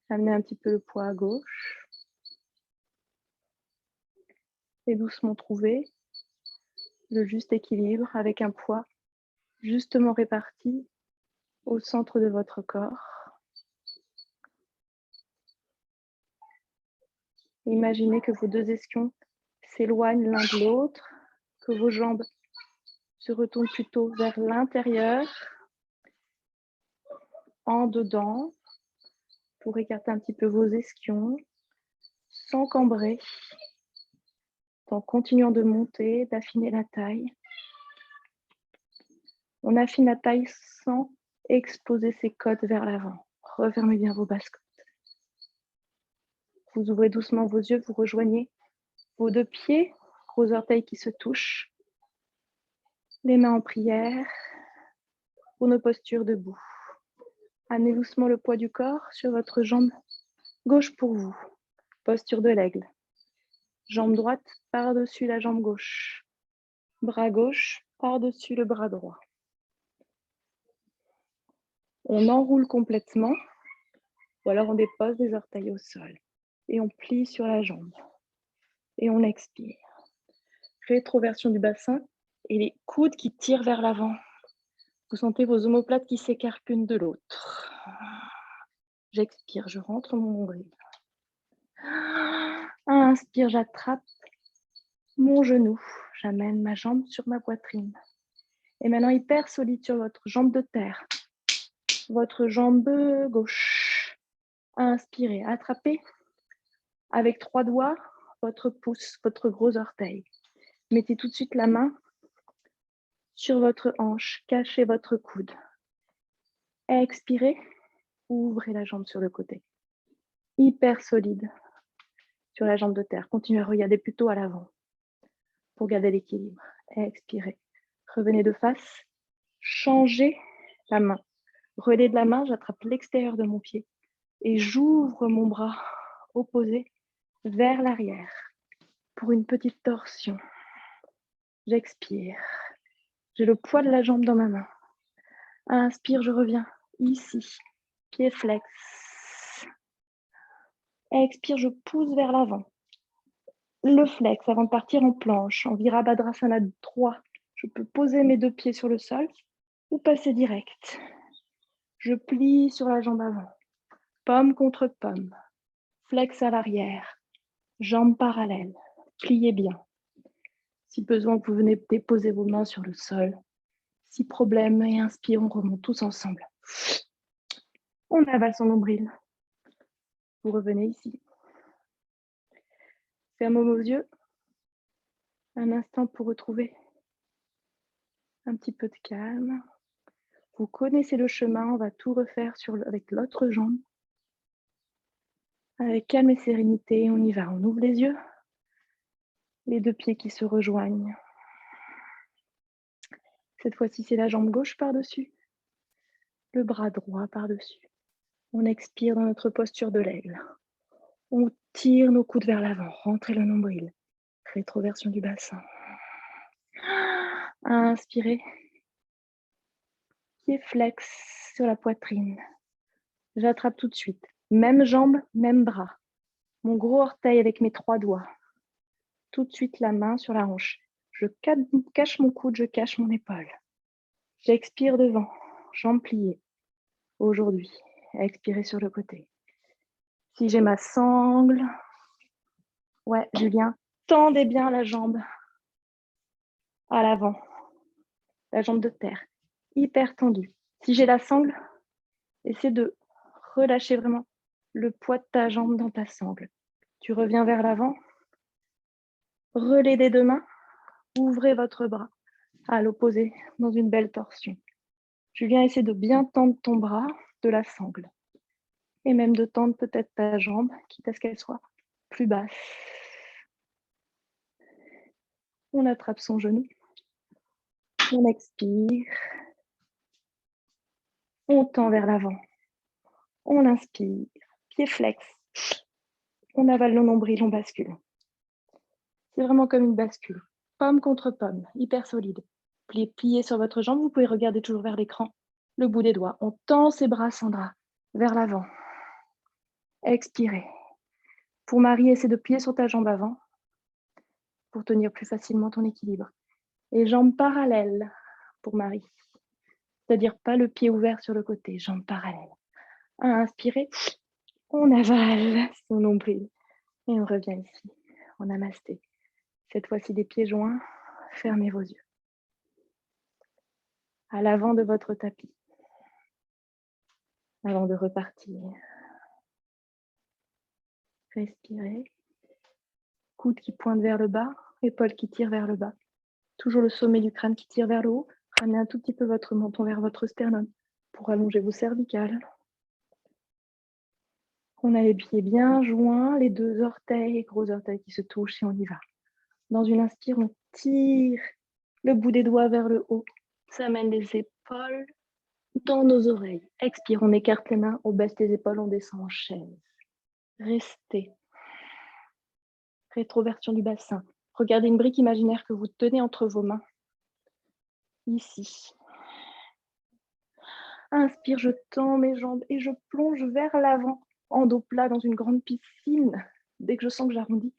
Amenez un petit peu le poids à gauche. Et doucement trouver le juste équilibre avec un poids justement réparti au centre de votre corps. Imaginez que vos deux ischions s'éloignent l'un de l'autre, que vos jambes se retournent plutôt vers l'intérieur, en dedans, pour écarter un petit peu vos ischions, sans cambrer, en continuant de monter, d'affiner la taille. On affine la taille sans exposer ses côtes vers l'avant. Refermez bien vos basses côtes. Vous ouvrez doucement vos yeux, vous rejoignez vos deux pieds, gros orteils qui se touchent, les mains en prière, pour nos postures debout. Amenez doucement le poids du corps sur votre jambe gauche pour vous. Posture de l'aigle. Jambe droite par-dessus la jambe gauche. Bras gauche par-dessus le bras droit. On enroule complètement, ou alors on dépose les orteils au sol. Et on plie sur la jambe. Et on expire. Rétroversion du bassin et les coudes qui tirent vers l'avant. Vous sentez vos omoplates qui s'écartent l'une de l'autre. J'expire, je rentre mon nombril. Inspire, j'attrape mon genou. J'amène ma jambe sur ma poitrine. Et maintenant, hyper solide sur votre jambe de terre. Votre jambe gauche. Inspirez, attrapez avec 3 doigts votre pouce, votre gros orteil. Mettez tout de suite la main sur votre hanche. Cachez votre coude. Expirez. Ouvrez la jambe sur le côté. Hyper solide sur la jambe de terre. Continuez à regarder plutôt à l'avant pour garder l'équilibre. Expirez. Revenez de face. Changez la main. Relais de la main, j'attrape l'extérieur de mon pied et j'ouvre mon bras opposé vers l'arrière pour une petite torsion. J'expire. J'ai le poids de la jambe dans ma main. Inspire, je reviens ici. Pied flex. Expire, je pousse vers l'avant. Le flex avant de partir en planche, en Virabhadrasana 3. Je peux poser mes deux pieds sur le sol ou passer direct. Je plie sur la jambe avant. Pomme contre pomme. Flex à l'arrière. Jambes parallèles. Pliez bien. Si besoin, vous venez déposer vos mains sur le sol. Si problème, et inspire, on remonte tous ensemble. On avale son nombril. Vous revenez ici. Fermez vos yeux. Un instant pour retrouver un petit peu de calme. Vous connaissez le chemin, on va tout refaire avec l'autre jambe. Avec calme et sérénité, on y va. On ouvre les yeux. Les deux pieds qui se rejoignent. Cette fois-ci, c'est la jambe gauche par-dessus. Le bras droit par-dessus. On expire dans notre posture de l'aigle. On tire nos coudes vers l'avant. Rentrez le nombril. Rétroversion du bassin. Inspirez. Pied flex sur la poitrine. J'attrape tout de suite. Même jambe, même bras. Mon gros orteil avec mes 3 doigts. Tout de suite la main sur la hanche. Je cache mon coude, je cache mon épaule. J'expire devant, jambes pliées. Aujourd'hui, expirez sur le côté. Si j'ai ma sangle, ouais, Julien, tendez bien la jambe à l'avant. La jambe de terre, hyper tendue. Si j'ai la sangle, essaie de relâcher vraiment le poids de ta jambe dans ta sangle. Tu reviens vers l'avant. Relais des deux mains. Ouvrez votre bras à l'opposé dans une belle torsion. Julien, essaie de bien tendre ton bras de la sangle. Et même de tendre peut-être ta jambe, quitte à ce qu'elle soit plus basse. On attrape son genou. On expire. On tend vers l'avant. On inspire. Pied flex. On avale le nombril, on bascule. C'est vraiment comme une bascule. Pomme contre pomme, hyper solide. Pliez sur votre jambe, vous pouvez regarder toujours vers l'écran. Le bout des doigts. On tend ses bras, Sandra, vers l'avant. Expirez. Pour Marie, essaie de plier sur ta jambe avant pour tenir plus facilement ton équilibre. Et jambes parallèles pour Marie. C'est-à-dire pas le pied ouvert sur le côté, jambes parallèles. Inspirez, on avale son nombril. Et on revient ici, en namasté. Cette fois-ci des pieds joints, fermez vos yeux. À l'avant de votre tapis. Avant de repartir. Respirez. Coude qui pointe vers le bas, épaules qui tirent vers le bas. Toujours le sommet du crâne qui tire vers le haut. Ramenez un tout petit peu votre menton vers votre sternum pour allonger vos cervicales. On a les pieds bien joints, les deux orteils, gros orteils qui se touchent et on y va. Dans une inspire, on tire le bout des doigts vers le haut. Ça amène les épaules dans nos oreilles. Expire, on écarte les mains, on baisse les épaules, on descend en chaise. Restez. Rétroversion du bassin. Regardez une brique imaginaire que vous tenez entre vos mains. Ici. Inspire, je tends mes jambes et je plonge vers l'avant, en dos plat dans une grande piscine. Dès que je sens que j'arrondis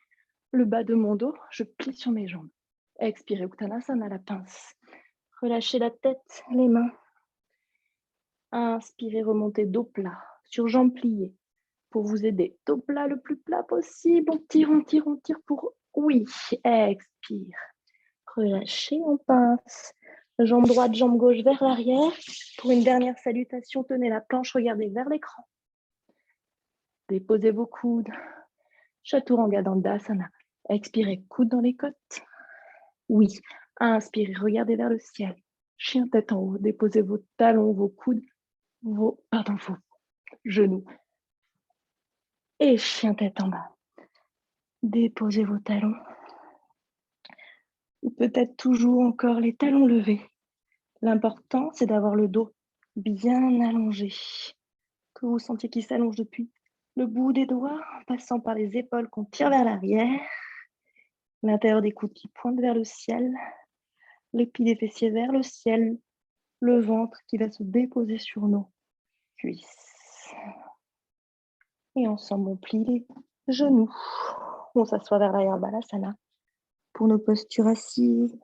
le bas de mon dos, je plie sur mes jambes. Expirez, Uttanasana, la pince. Relâchez la tête, les mains. Inspirez, remontez dos plat, sur jambes pliées. Pour vous aider, dos plat le plus plat possible. On tire pour oui. Expire. Relâchez, on pince. Jambe droite, jambe gauche vers l'arrière. Pour une dernière salutation, tenez la planche, regardez vers l'écran. Déposez vos coudes. Chaturanga Dandasana. Expirez, coudes dans les côtes. Oui. Inspirez, regardez vers le ciel. Chien tête en haut. Déposez vos talons, vos coudes, vos genoux. Et chien tête en bas. Déposez vos talons. Ou peut-être toujours encore les talons levés. L'important, c'est d'avoir le dos bien allongé. Que vous sentiez qu'il s'allonge depuis le bout des doigts, en passant par les épaules qu'on tire vers l'arrière, l'intérieur des coudes qui pointent vers le ciel, les plis des fessiers vers le ciel, le ventre qui va se déposer sur nos cuisses. Et ensemble, on plie les genoux. On s'assoit vers l'arrière, Balasana, pour nos postures assises.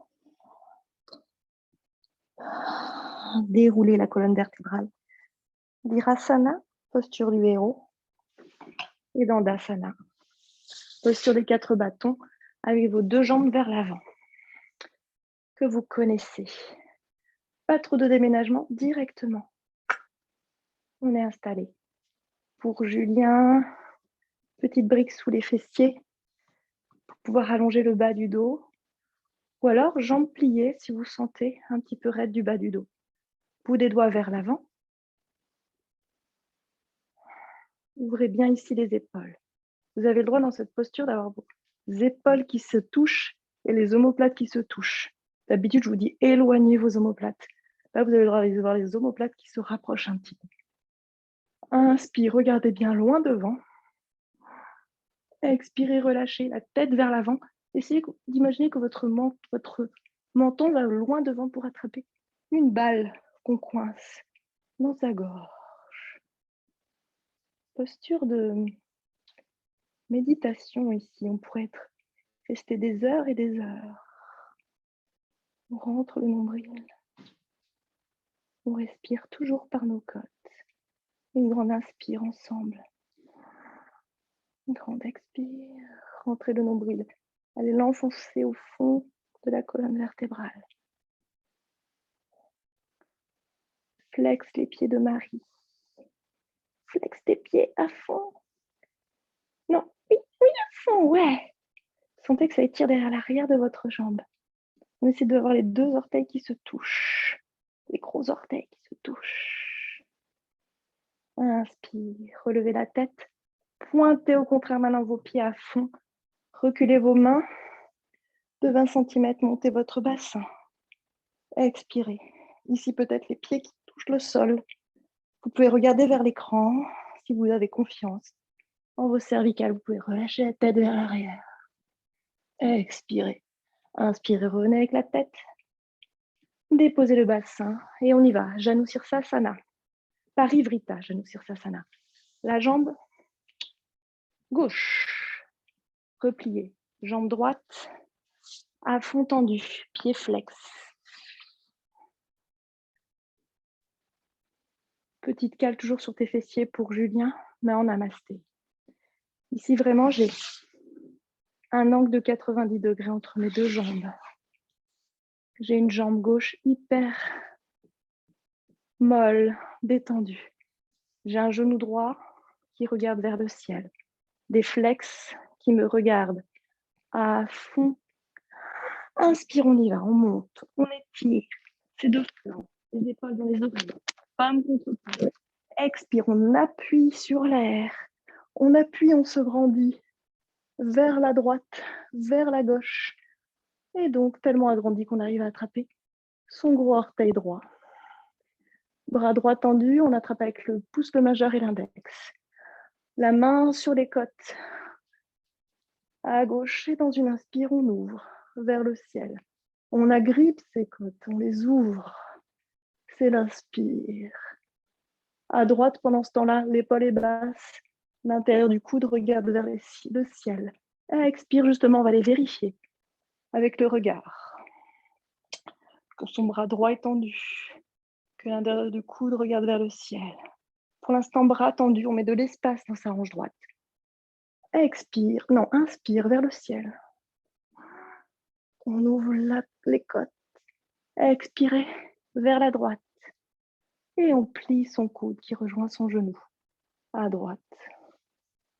Dérouler la colonne vertébrale. Virasana, posture du héros. Et Dandasana, posture des 4 bâtons, avec vos 2 jambes vers l'avant, que vous connaissez. Pas trop de déménagement, directement. On est installé. Pour Julien, petite brique sous les fessiers, pour pouvoir allonger le bas du dos. Ou alors, jambes pliées, si vous sentez un petit peu raide du bas du dos. Bout des doigts vers l'avant. Ouvrez bien ici les épaules. Vous avez le droit dans cette posture d'avoir vos épaules qui se touchent et les omoplates qui se touchent. D'habitude, je vous dis éloignez vos omoplates. Là, vous avez le droit d'avoir les omoplates qui se rapprochent un petit peu. Inspire, regardez bien loin devant. Expirez, relâchez la tête vers l'avant. Essayez d'imaginer que votre menton va loin devant pour attraper une balle qu'on coince dans sa gorge. Posture de méditation ici. On pourrait rester des heures et des heures. On rentre le nombril. On respire toujours par nos côtes. Une grande inspire ensemble. Une grande expire. Rentrez le nombril. Allez l'enfoncer au fond de la colonne vertébrale. Flex les pieds de Marie. Flex tes pieds à fond. Non, oui, à fond, ouais. Sentez que ça étire derrière l'arrière de votre jambe. On essaie d'avoir les 2 orteils qui se touchent. Les gros orteils qui se touchent. Inspire, relevez la tête. Pointez au contraire maintenant vos pieds à fond. Reculez vos mains de 20 cm, montez votre bassin. Expirez. Ici peut-être les pieds qui touchent le sol. Vous pouvez regarder vers l'écran si vous avez confiance. En vos cervicales, vous pouvez relâcher la tête vers l'arrière. Expirez. Inspirez, revenez avec la tête. Déposez le bassin et on y va. Janu Sirsasana. Parivrita, Janu Sirsasana. La jambe gauche, repliée. Jambe droite, à fond tendu, pied flex. Petite cale toujours sur tes fessiers pour Julien, mais en namasté. Ici, vraiment, j'ai un angle de 90 degrés entre mes deux jambes. J'ai une jambe gauche hyper molle, détendue. J'ai un genou droit qui regarde vers le ciel. Des flex qui me regardent à fond. Inspire, on y va, on monte, on étire. Ces deux flancs, les épaules dans les oreilles. Pomme contre pomme. Expire, on appuie sur l'air. On appuie, on se grandit vers la droite, vers la gauche. Et donc, tellement agrandi qu'on arrive à attraper son gros orteil droit. Bras droit tendu, on attrape avec le pouce, le majeur et l'index. La main sur les côtes. À gauche et dans une inspire, on ouvre vers le ciel. On agrippe ses côtes, on les ouvre. C'est l'inspire. À droite, pendant ce temps-là, l'épaule est basse. L'intérieur du coude regarde vers le ciel. Expire, justement, on va les vérifier avec le regard. Que son bras droit est tendu. Que l'intérieur du coude regarde vers le ciel. Pour l'instant, bras tendu, on met de l'espace dans sa hanche droite. Expire, non, inspire vers le ciel. On ouvre les côtes. Expirez vers la droite. Et on plie son coude qui rejoint son genou. À droite.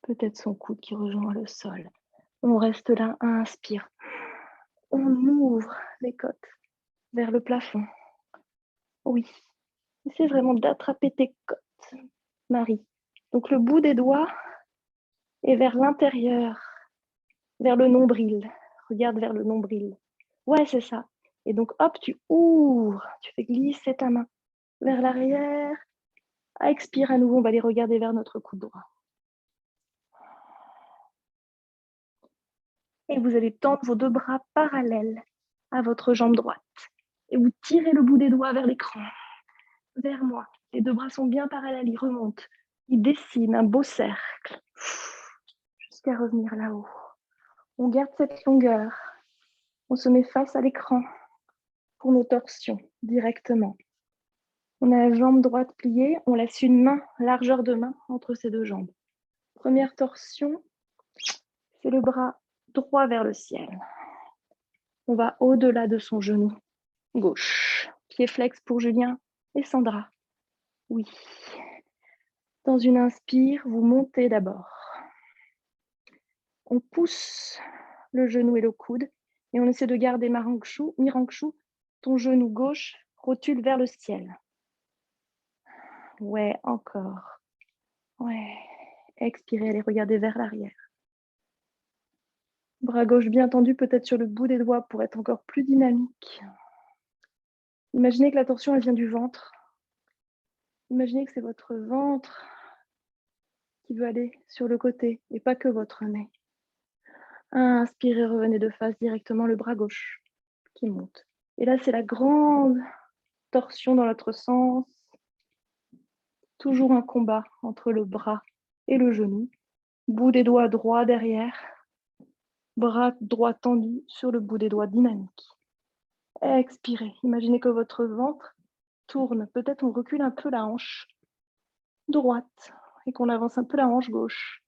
Peut-être son coude qui rejoint le sol. On reste là, inspire. On ouvre les côtes vers le plafond. Oui. Essaie vraiment d'attraper tes côtes, Marie. Donc le bout des doigts est vers l'intérieur, vers le nombril. Regarde vers le nombril. Ouais, c'est ça. Et donc, hop, tu ouvres. Tu fais glisser ta main vers l'arrière. Expire à nouveau, on va aller regarder vers notre coude droit. Et vous allez tendre vos deux bras parallèles à votre jambe droite. Et vous tirez le bout des doigts vers l'écran, vers moi. Les deux bras sont bien parallèles, ils remontent. Ils dessinent un beau cercle jusqu'à revenir là-haut. On garde cette longueur. On se met face à l'écran pour nos torsions directement. On a la jambe droite pliée, on laisse une main, largeur de main entre ces deux jambes. Première torsion, c'est le bras droit vers le ciel. On va au-delà de son genou gauche. Pied flex pour Julien et Sandra. Oui. Dans une inspire, vous montez d'abord. On pousse le genou et le coude et on essaie de garder Mirangshu, ton genou gauche rotule vers le ciel. Ouais, encore. Ouais. Expirez, allez regarder vers l'arrière. Bras gauche bien tendu, peut-être sur le bout des doigts pour être encore plus dynamique. Imaginez que la torsion, elle vient du ventre. Imaginez que c'est votre ventre qui veut aller sur le côté et pas que votre nez. Inspirez, revenez de face directement le bras gauche qui monte. Et là, c'est la grande torsion dans l'autre sens. Toujours un combat entre le bras et le genou. Bout des doigts droit derrière. Bras droit tendu sur le bout des doigts dynamique. Expirez. Imaginez que votre ventre tourne. Peut-être on recule un peu la hanche droite et qu'on avance un peu la hanche gauche.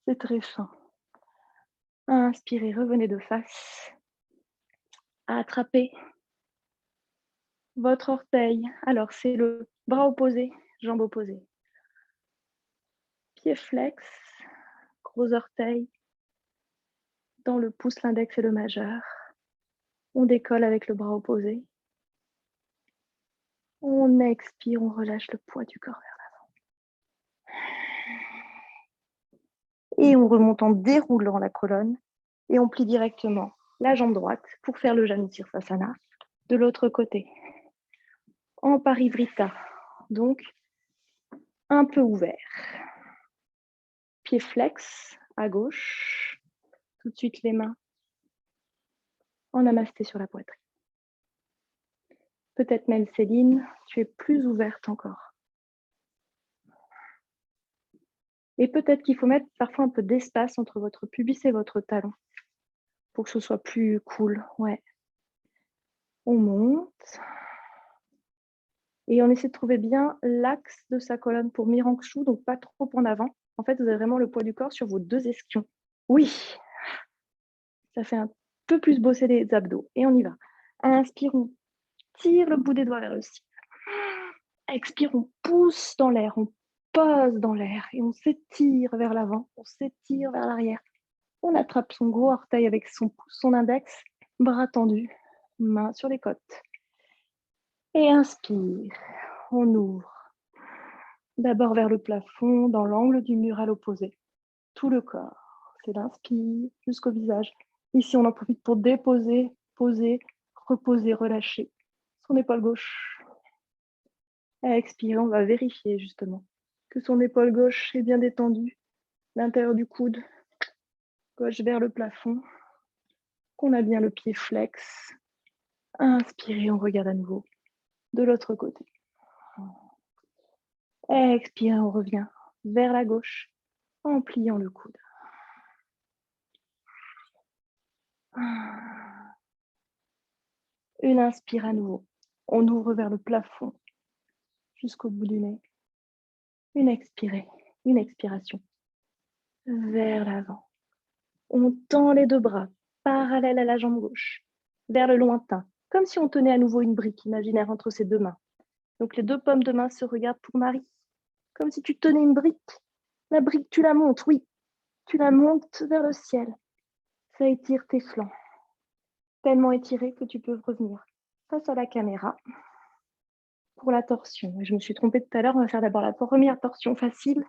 C'est très fin. Inspirez, revenez de face. Attrapez votre orteil. Alors, c'est le bras opposé, jambe opposée. Pied flex, gros orteil dans le pouce, l'index et le majeur. On décolle avec le bras opposé. On expire, on relâche le poids du corps vers l'avant. Et on remonte en déroulant la colonne et on plie directement la jambe droite pour faire le Janu Sirsasana de l'autre côté. En Parivrita, donc un peu ouvert. Pied flex à gauche. Tout de suite les mains en namasté sur la poitrine. Peut-être même Céline, tu es plus ouverte encore. Et peut-être qu'il faut mettre parfois un peu d'espace entre votre pubis et votre talon pour que ce soit plus cool. Ouais. On monte. Et on essaie de trouver bien l'axe de sa colonne pour Mirankshu, donc pas trop en avant. En fait, vous avez vraiment le poids du corps sur vos deux ischions. Oui, ça fait un peu plus bosser les abdos. Et on y va. Inspire, on tire le bout des doigts vers le ciel. Expire, on pousse dans l'air, on pose dans l'air et on s'étire vers l'avant, on s'étire vers l'arrière. On attrape son gros orteil avec son pouce, son index, bras tendus, main sur les côtes. Et inspire, on ouvre. D'abord vers le plafond, dans l'angle du mur à l'opposé. Tout le corps. C'est l'inspire jusqu'au visage. Ici, on en profite pour déposer, poser, reposer, relâcher son épaule gauche. Expire, on va vérifier justement que son épaule gauche est bien détendue. L'intérieur du coude, gauche vers le plafond. Qu'on a bien le pied flex. Inspirez, on regarde à nouveau de l'autre côté. Expirez, on revient vers la gauche en pliant le coude. Une inspire à nouveau. On ouvre vers le plafond jusqu'au bout du nez. Une expirée, une expiration. Vers l'avant. On tend les deux bras parallèles à la jambe gauche, vers le lointain, comme si on tenait à nouveau une brique imaginaire entre ses deux mains. Donc les deux paumes de main se regardent pour Marie, comme si tu tenais une brique. La brique, tu la montes, oui. Tu la montes vers le ciel. Ça étire tes flancs. Tellement étiré que tu peux revenir face à la caméra pour la torsion. Je me suis trompée tout à l'heure, on va faire d'abord la première torsion facile,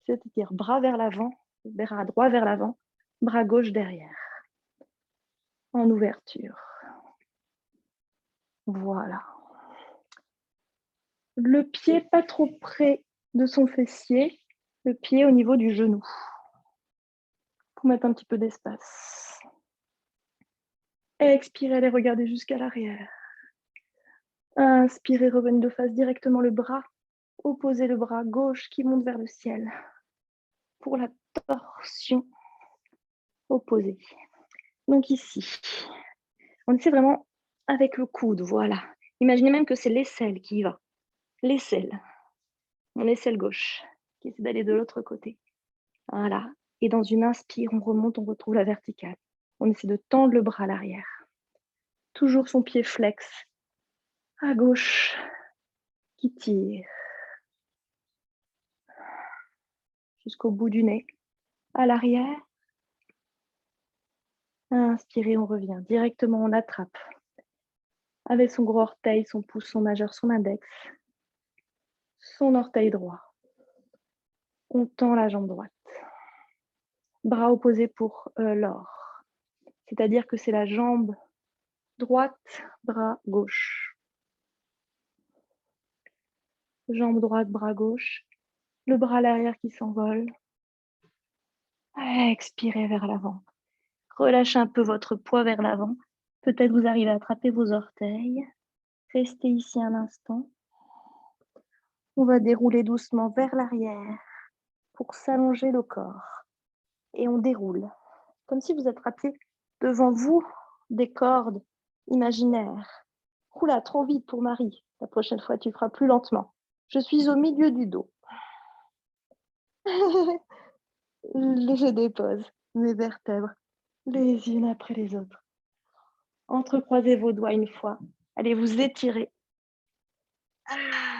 c'est-à-dire bras vers l'avant, bras droit vers l'avant, bras gauche derrière, en ouverture. Voilà. Le pied pas trop près de son fessier, le pied au niveau du genou, pour mettre un petit peu d'espace. Expirez, allez regarder jusqu'à l'arrière. Inspirez, revenez de face directement le bras. Opposez le bras gauche qui monte vers le ciel. Pour la torsion opposée. Donc ici, on essaie vraiment avec le coude, voilà. Imaginez même que c'est l'aisselle qui y va. L'aisselle. Mon aisselle gauche qui essaie d'aller de l'autre côté. Voilà. Et dans une inspire, on remonte, on retrouve la verticale. On essaie de tendre le bras à l'arrière. Toujours son pied flex. À gauche, qui tire. Jusqu'au bout du nez. À l'arrière. Inspirez, on revient. Directement, on attrape. Avec son gros orteil, son pouce, son majeur, son index. Son orteil droit. On tend la jambe droite. Bras opposés pour l'or. C'est-à-dire que c'est la jambe droite, bras gauche. Jambe droite, bras gauche. Le bras à l'arrière qui s'envole. Expirez vers l'avant. Relâchez un peu votre poids vers l'avant. Peut-être vous arrivez à attraper vos orteils. Restez ici un instant. On va dérouler doucement vers l'arrière pour s'allonger le corps. Et on déroule. Comme si vous attrapiez devant vous des cordes imaginaires. Oula, trop vite pour Marie. La prochaine fois, tu feras plus lentement. Je suis au milieu du dos. Je dépose mes vertèbres les unes après les autres. Entrecroisez vos doigts une fois. Allez vous étirer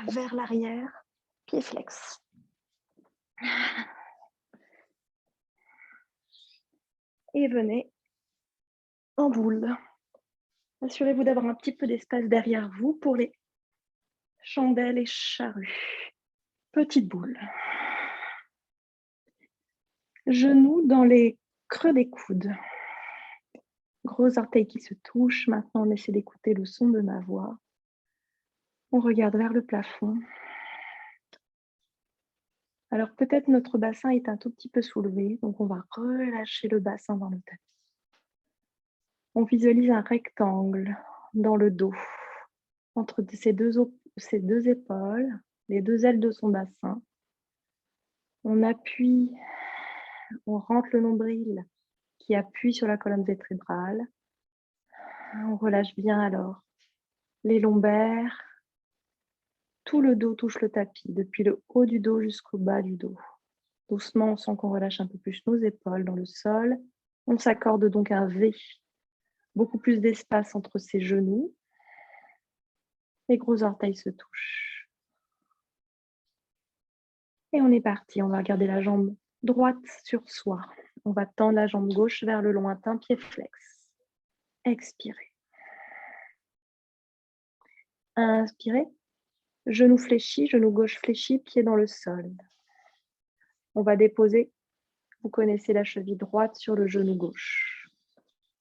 vers l'arrière. Pied flex. Et venez en boule. Assurez-vous d'avoir un petit peu d'espace derrière vous pour les chandelles et charrues. Petite boule. Genoux dans les creux des coudes. Gros orteils qui se touchent. Maintenant, on essaie d'écouter le son de ma voix. On regarde vers le plafond. Alors peut-être notre bassin est un tout petit peu soulevé, donc on va relâcher le bassin dans le tapis. On visualise un rectangle dans le dos, entre ces deux épaules, les deux ailes de son bassin. On appuie, on rentre le nombril qui appuie sur la colonne vertébrale. On relâche bien alors les lombaires. Tout le dos touche le tapis, depuis le haut du dos jusqu'au bas du dos. Doucement, on sent qu'on relâche un peu plus nos épaules dans le sol. On s'accorde donc un V, beaucoup plus d'espace entre ses genoux. Les gros orteils se touchent. Et on est parti, on va garder la jambe droite sur soi. On va tendre la jambe gauche vers le lointain, pied flex. Expirez. Inspirez. Genou fléchi, genou gauche fléchi, pied dans le sol. On va déposer, vous connaissez la cheville droite sur le genou gauche.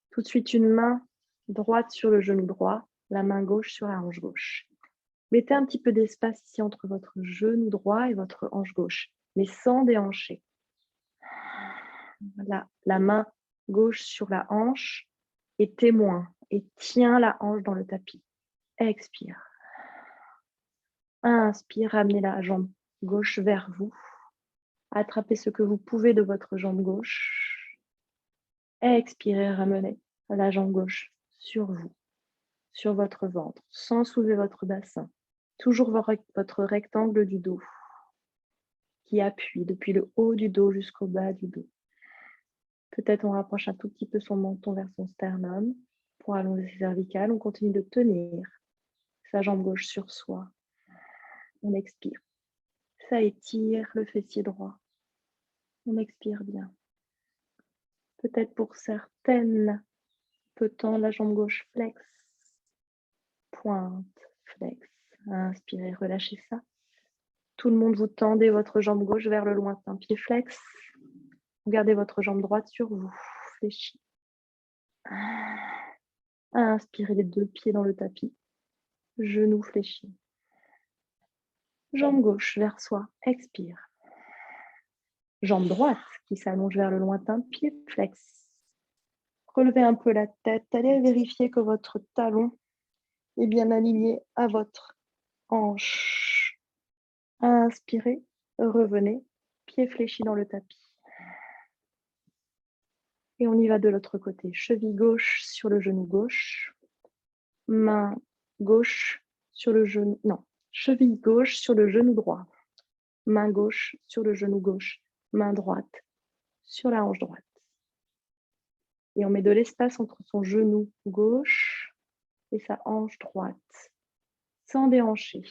Tout de suite, une main droite sur le genou droit, la main gauche sur la hanche gauche. Mettez un petit peu d'espace ici entre votre genou droit et votre hanche gauche, mais sans déhancher. Voilà, la main gauche sur la hanche est témoin et tient la hanche dans le tapis. Expire. Inspire, ramenez la jambe gauche vers vous. Attrapez ce que vous pouvez de votre jambe gauche. Expirez, ramenez la jambe gauche sur vous, sur votre ventre, sans soulever votre bassin. Toujours votre rectangle du dos qui appuie depuis le haut du dos jusqu'au bas du dos. Peut-être on rapproche un tout petit peu son menton vers son sternum pour allonger ses cervicales. On continue de tenir sa jambe gauche sur soi. On expire. Ça étire le fessier droit. On expire bien. Peut-être pour certaines, peut tendre la jambe gauche flex. Pointe, flex. Inspirez, relâchez ça. Tout le monde, vous tendez votre jambe gauche vers le lointain. Pied flex. Vous gardez votre jambe droite sur vous. Fléchis. Inspirez les deux pieds dans le tapis. Genoux fléchis. Jambe gauche vers soi. Expire. Jambe droite qui s'allonge vers le lointain. Pied flex. Relevez un peu la tête. Allez vérifier que votre talon est bien aligné à votre hanche. Inspirez. Revenez. Pied fléchi dans le tapis. Et on y va de l'autre côté. Cheville gauche sur le genou gauche. Main gauche sur le genou. Non. Cheville gauche sur le genou droit. Main gauche sur le genou gauche. Main droite sur la hanche droite. Et on met de l'espace entre son genou gauche et sa hanche droite, sans déhancher.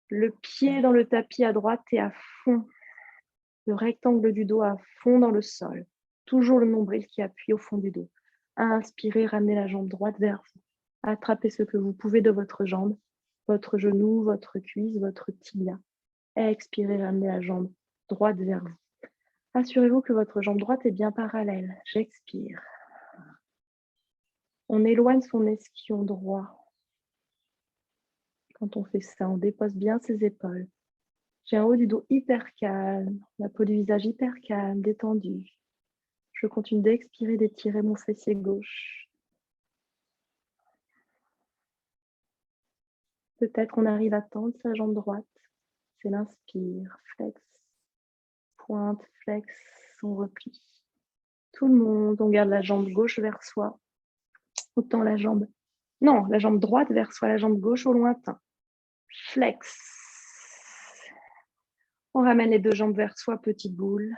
Le pied dans le tapis à droite et à fond. Le rectangle du dos à fond dans le sol. Toujours le nombril qui appuie au fond du dos. Inspirez, ramenez la jambe droite vers vous. Attrapez ce que vous pouvez de votre jambe, votre genou, votre cuisse, votre tibia. Expirez, ramenez la jambe droite vers vous. Assurez-vous que votre jambe droite est bien parallèle. J'expire. On éloigne son ischion droit. Quand on fait ça, on dépose bien ses épaules. J'ai un haut du dos hyper calme, la peau du visage hyper calme, détendue. Je continue d'expirer, d'étirer mon fessier gauche. Peut-être on arrive à tendre sa jambe droite. C'est l'inspire, flex, pointe, flex, on replie. Tout le monde, on garde la jambe gauche vers soi. On tend la jambe. Non, la jambe droite vers soi, la jambe gauche au lointain. Flex. On ramène les deux jambes vers soi, petite boule.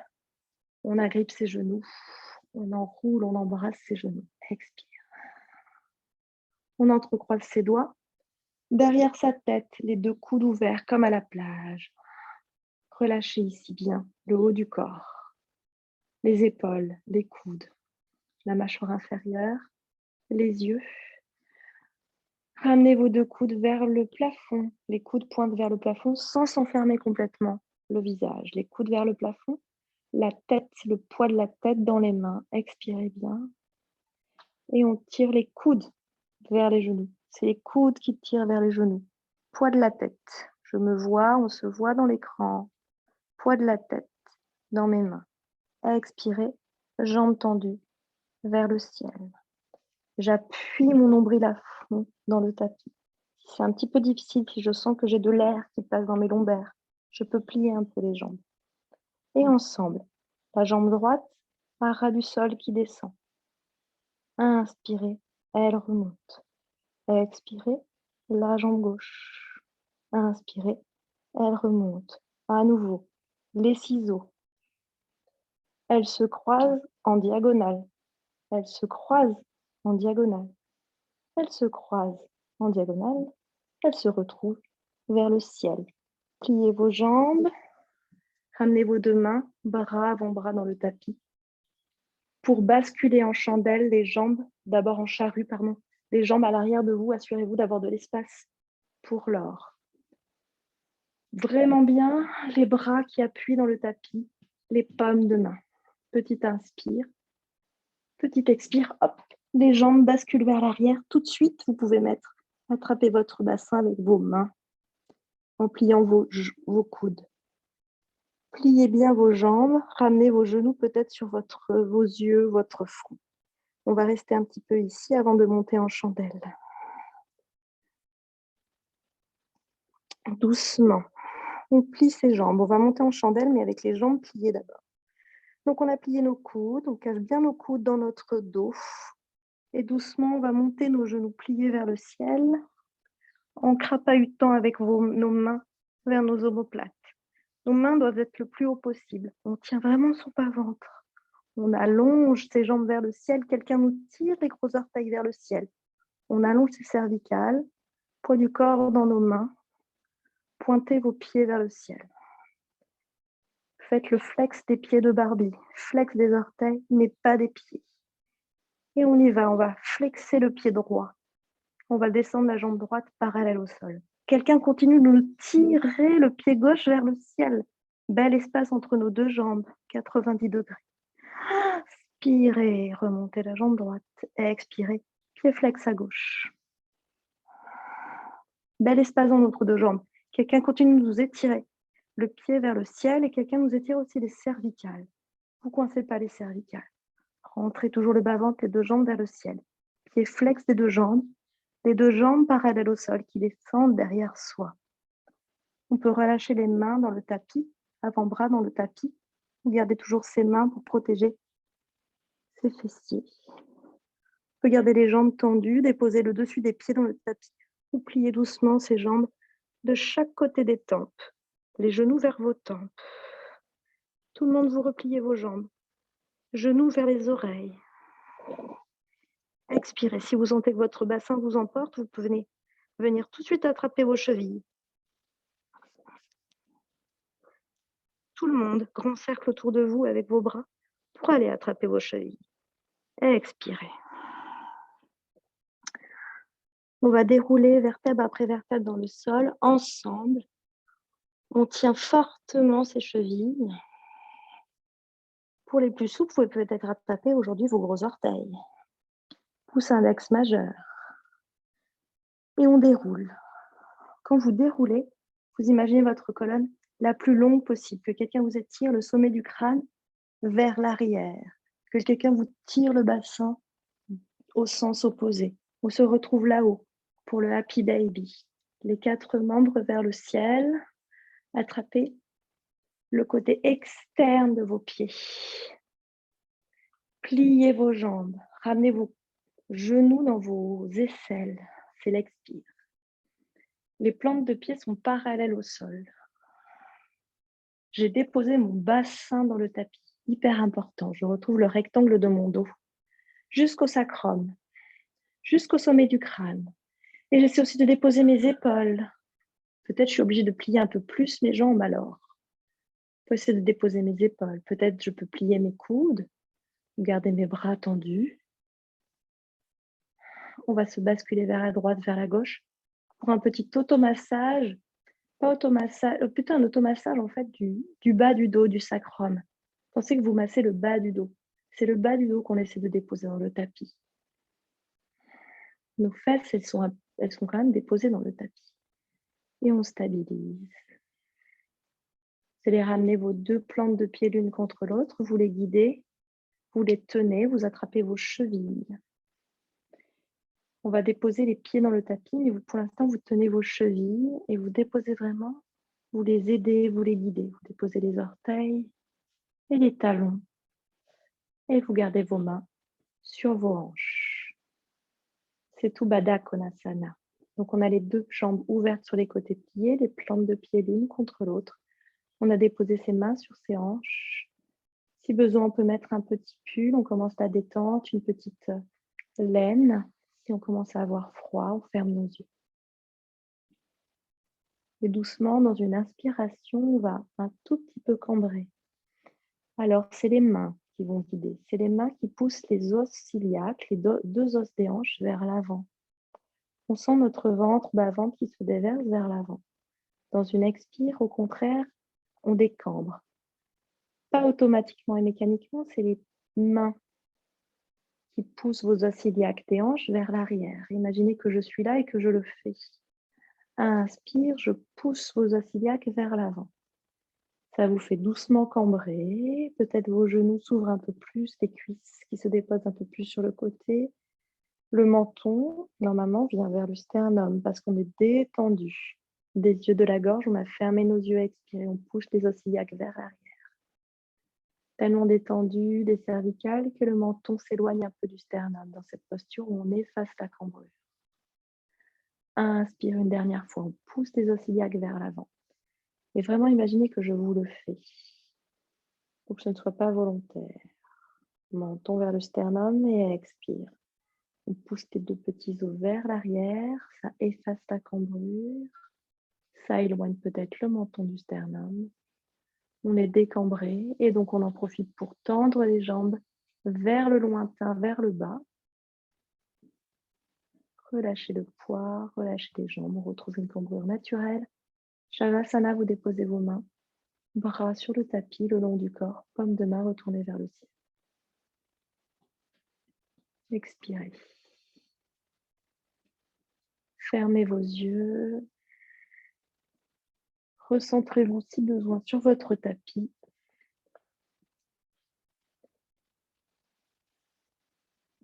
On agrippe ses genoux. On enroule, on embrasse ses genoux. Expire. On entrecroise ses doigts. Derrière sa tête, les deux coudes ouverts comme à la plage. Relâchez ici bien le haut du corps, les épaules, les coudes, la mâchoire inférieure, les yeux. Ramenez vos deux coudes vers le plafond. Les coudes pointent vers le plafond sans s'enfermer complètement le visage. Les coudes vers le plafond, la tête, le poids de la tête dans les mains. Expirez bien. Et on tire les coudes vers les genoux. C'est les coudes qui tirent vers les genoux. Poids de la tête. Je me vois, on se voit dans l'écran. poids de la tête dans mes mains. Expirez, jambes tendues vers le ciel. J'appuie mon nombril à fond dans le tapis. Si c'est un petit peu difficile, si je sens que j'ai de l'air qui passe dans mes lombaires, je peux plier un peu les jambes. Et ensemble, la jambe droite à ras du sol qui descend. Inspirez, elle remonte. Expirez, la jambe gauche. Inspirez, elle remonte. À nouveau, les ciseaux. Elles se croisent en diagonale. Elles se croisent en diagonale. Elles se croisent en diagonale. Elles se retrouvent vers le ciel. Pliez vos jambes. Ramenez vos deux mains, bras avant-bras dans le tapis. Pour basculer en chandelle, les jambes, d'abord en charrue, pardon, les jambes à l'arrière de vous, assurez-vous d'avoir de l'espace pour l'or. Vraiment bien, les bras qui appuient dans le tapis, les paumes de main. Petit inspire, petit expire, hop, les jambes basculent vers l'arrière. Tout de suite, vous pouvez attraper votre bassin avec vos mains en pliant vos coudes. Pliez bien vos jambes, ramenez vos genoux peut-être sur vos yeux, votre front. On va rester un petit peu ici avant de monter en chandelle. Doucement, on plie ses jambes. On va monter en chandelle, mais avec les jambes pliées d'abord. Donc, on a plié nos coudes, on cache bien nos coudes dans notre dos. Et doucement, on va monter nos genoux pliés vers le ciel en crapahutant avec nos mains vers nos omoplates. Nos mains doivent être le plus haut possible. On tient vraiment son bas-ventre. On allonge ses jambes vers le ciel. Quelqu'un nous tire les gros orteils vers le ciel. On allonge ses cervicales. Poids du corps dans nos mains. Pointez vos pieds vers le ciel. Faites le flex des pieds de Barbie. Flex des orteils, mais pas des pieds. Et on y va. On va flexer le pied droit. On va descendre la jambe droite parallèle au sol. Quelqu'un continue de nous tirer le pied gauche vers le ciel. Bel espace entre nos deux jambes, 90 degrés. Inspirez, remontez la jambe droite. Expirez, pied flex à gauche. Bel espace dans notre deux jambes. Quelqu'un continue de nous étirer le pied vers le ciel et quelqu'un nous étire aussi les cervicales. Vous ne coincez pas les cervicales. Rentrez toujours le bas-ventre, les deux jambes vers le ciel. Pied flex des deux jambes. Les deux jambes parallèles au sol qui descendent derrière soi. On peut relâcher les mains dans le tapis, avant-bras dans le tapis. Gardez toujours ses mains pour protéger ses fessiers. On peut garder les jambes tendues, déposer le dessus des pieds dans le tapis ou plier doucement ses jambes de chaque côté des tempes. Les genoux vers vos tempes. Tout le monde, vous repliez vos jambes. Genoux vers les oreilles. Expirez. Si vous sentez que votre bassin vous emporte, vous pouvez venir tout de suite attraper vos chevilles. Tout le monde, grand cercle autour de vous avec vos bras pour aller attraper vos chevilles. Expirez. On va dérouler vertèbre après vertèbre dans le sol, ensemble. On tient fortement ses chevilles. Pour les plus souples, vous pouvez peut-être attraper aujourd'hui vos gros orteils. Pouce index majeur. Et on déroule. Quand vous déroulez, vous imaginez votre colonne la plus longue possible, que quelqu'un vous étire le sommet du crâne vers l'arrière, que quelqu'un vous tire le bassin au sens opposé. On se retrouve là-haut pour le Happy Baby. Les 4 membres vers le ciel. Attrapez le côté externe de vos pieds. Pliez vos jambes. Ramenez vos genoux dans vos aisselles. C'est l'expire. Les plantes de pieds sont parallèles au sol. J'ai déposé mon bassin dans le tapis. Hyper important. Je retrouve le rectangle de mon dos jusqu'au sacrum, jusqu'au sommet du crâne. Et j'essaie aussi de déposer mes épaules. Peut-être je suis obligée de plier un peu plus mes jambes alors. Je peux essayer de déposer mes épaules. Peut-être je peux plier mes coudes, garder mes bras tendus. On va se basculer vers la droite, vers la gauche pour un petit automassage. Pas automassage, plutôt un automassage en fait du bas du dos, du sacrum. Pensez que vous massez le bas du dos. C'est le bas du dos qu'on essaie de déposer dans le tapis. Nos fesses, elles sont quand même déposées dans le tapis. Et on stabilise. allez ramener vos 2 plantes de pied l'une contre l'autre, vous les guidez, vous les tenez, vous attrapez vos chevilles. On va déposer les pieds dans le tapis, mais vous, pour l'instant, vous tenez vos chevilles et vous déposez vraiment, vous les aidez, vous les guidez. Vous déposez les orteils et les talons et vous gardez vos mains sur vos hanches. C'est tout Baddha Konasana. Donc, on a les 2 jambes ouvertes sur les côtés pliés, les plantes de pied l'une contre l'autre. On a déposé ses mains sur ses hanches. Si besoin, on peut mettre un petit pull. On commence la détente, une petite laine. Si on commence à avoir froid, on ferme nos yeux. Et doucement, dans une inspiration, on va un tout petit peu cambrer. Alors, c'est les mains qui vont guider. C'est les mains qui poussent les os ciliaques, les 2 os des hanches vers l'avant. On sent notre ventre bas-ventre qui se déverse vers l'avant. Dans une expire, au contraire, on décambre. Pas automatiquement et mécaniquement, c'est les mains qui poussent vos os iliaques des hanches vers l'arrière. Imaginez que je suis là et que je le fais. Inspire, je pousse vos os iliaques vers l'avant. Ça vous fait doucement cambrer. Peut-être vos genoux s'ouvrent un peu plus, les cuisses qui se déposent un peu plus sur le côté. Le menton, normalement, vient vers le sternum parce qu'on est détendu. Des yeux de la gorge, on a fermé nos yeux à expirer. On pousse les os iliaques vers l'arrière. Tellement détendu des cervicales que le menton s'éloigne un peu du sternum dans cette posture où on efface la cambrure. Inspire une dernière fois, on pousse les os iliaques vers l'avant. Et vraiment imaginez que je vous le fais, pour que ce ne soit pas volontaire. Menton vers le sternum et expire. On pousse les 2 petits os vers l'arrière, ça efface la cambrure, ça éloigne peut-être le menton du sternum. On est décambré et donc on en profite pour tendre les jambes vers le lointain, vers le bas. Relâchez le poids, relâchez les jambes, on retrouve une cambrure naturelle. Shavasana, vous déposez vos mains, bras sur le tapis, le long du corps, paume de main retournée vers le ciel. Expirez. Fermez vos yeux. Recentrez-vous si besoin sur votre tapis.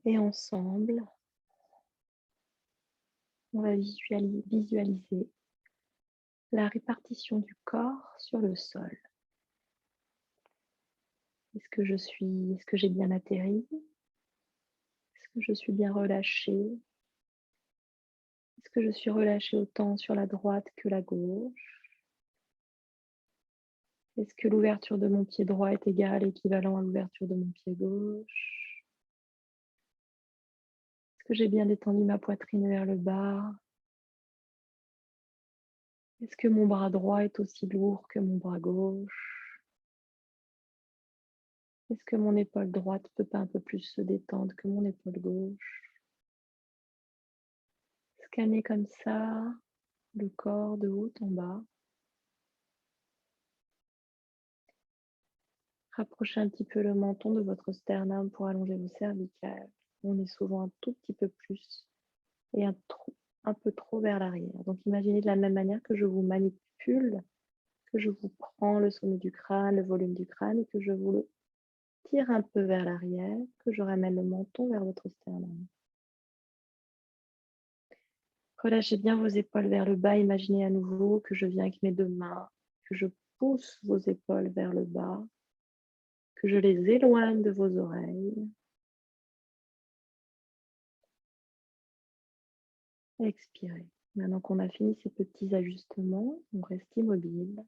Et ensemble, on va visualiser la répartition du corps sur le sol. Est-ce que j'ai bien atterri? Est-ce que je suis bien relâchée? Est-ce que je suis relâchée autant sur la droite que la gauche? Est-ce que l'ouverture de mon pied droit est égale, équivalent à l'ouverture de mon pied gauche? Est-ce que j'ai bien détendu ma poitrine vers le bas? Est-ce que mon bras droit est aussi lourd que mon bras gauche? Est-ce que mon épaule droite peut pas un peu plus se détendre que mon épaule gauche? Scannez comme ça le corps de haut en bas. Rapprochez un petit peu le menton de votre sternum pour allonger vos cervicales. On est souvent un tout petit peu plus et un peu trop vers l'arrière. Donc imaginez de la même manière que je vous manipule, que je vous prends le sommet du crâne, le volume du crâne et que je vous le tire un peu vers l'arrière, que je ramène le menton vers votre sternum. Relâchez bien vos épaules vers le bas. Imaginez à nouveau que je viens avec mes 2 mains, que je pousse vos épaules vers le bas, que je les éloigne de vos oreilles. Expirez. Maintenant qu'on a fini ces petits ajustements, on reste immobile.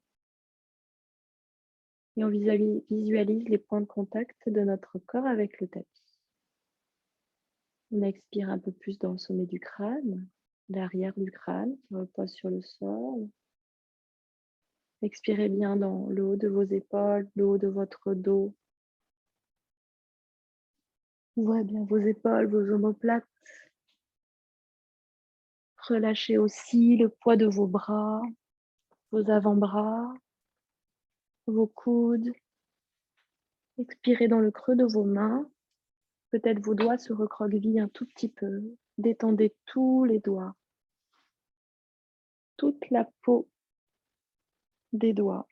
Et on visualise les points de contact de notre corps avec le tapis. On expire un peu plus dans le sommet du crâne, l'arrière du crâne qui repose sur le sol. Expirez bien dans le haut de vos épaules, le haut de votre dos. Ouvrez bien vos épaules, vos omoplates. Relâchez aussi le poids de vos bras, vos avant-bras, vos coudes. Expirez dans le creux de vos mains. Peut-être vos doigts se recroquevillent un tout petit peu. Détendez tous les doigts, toute la peau des doigts.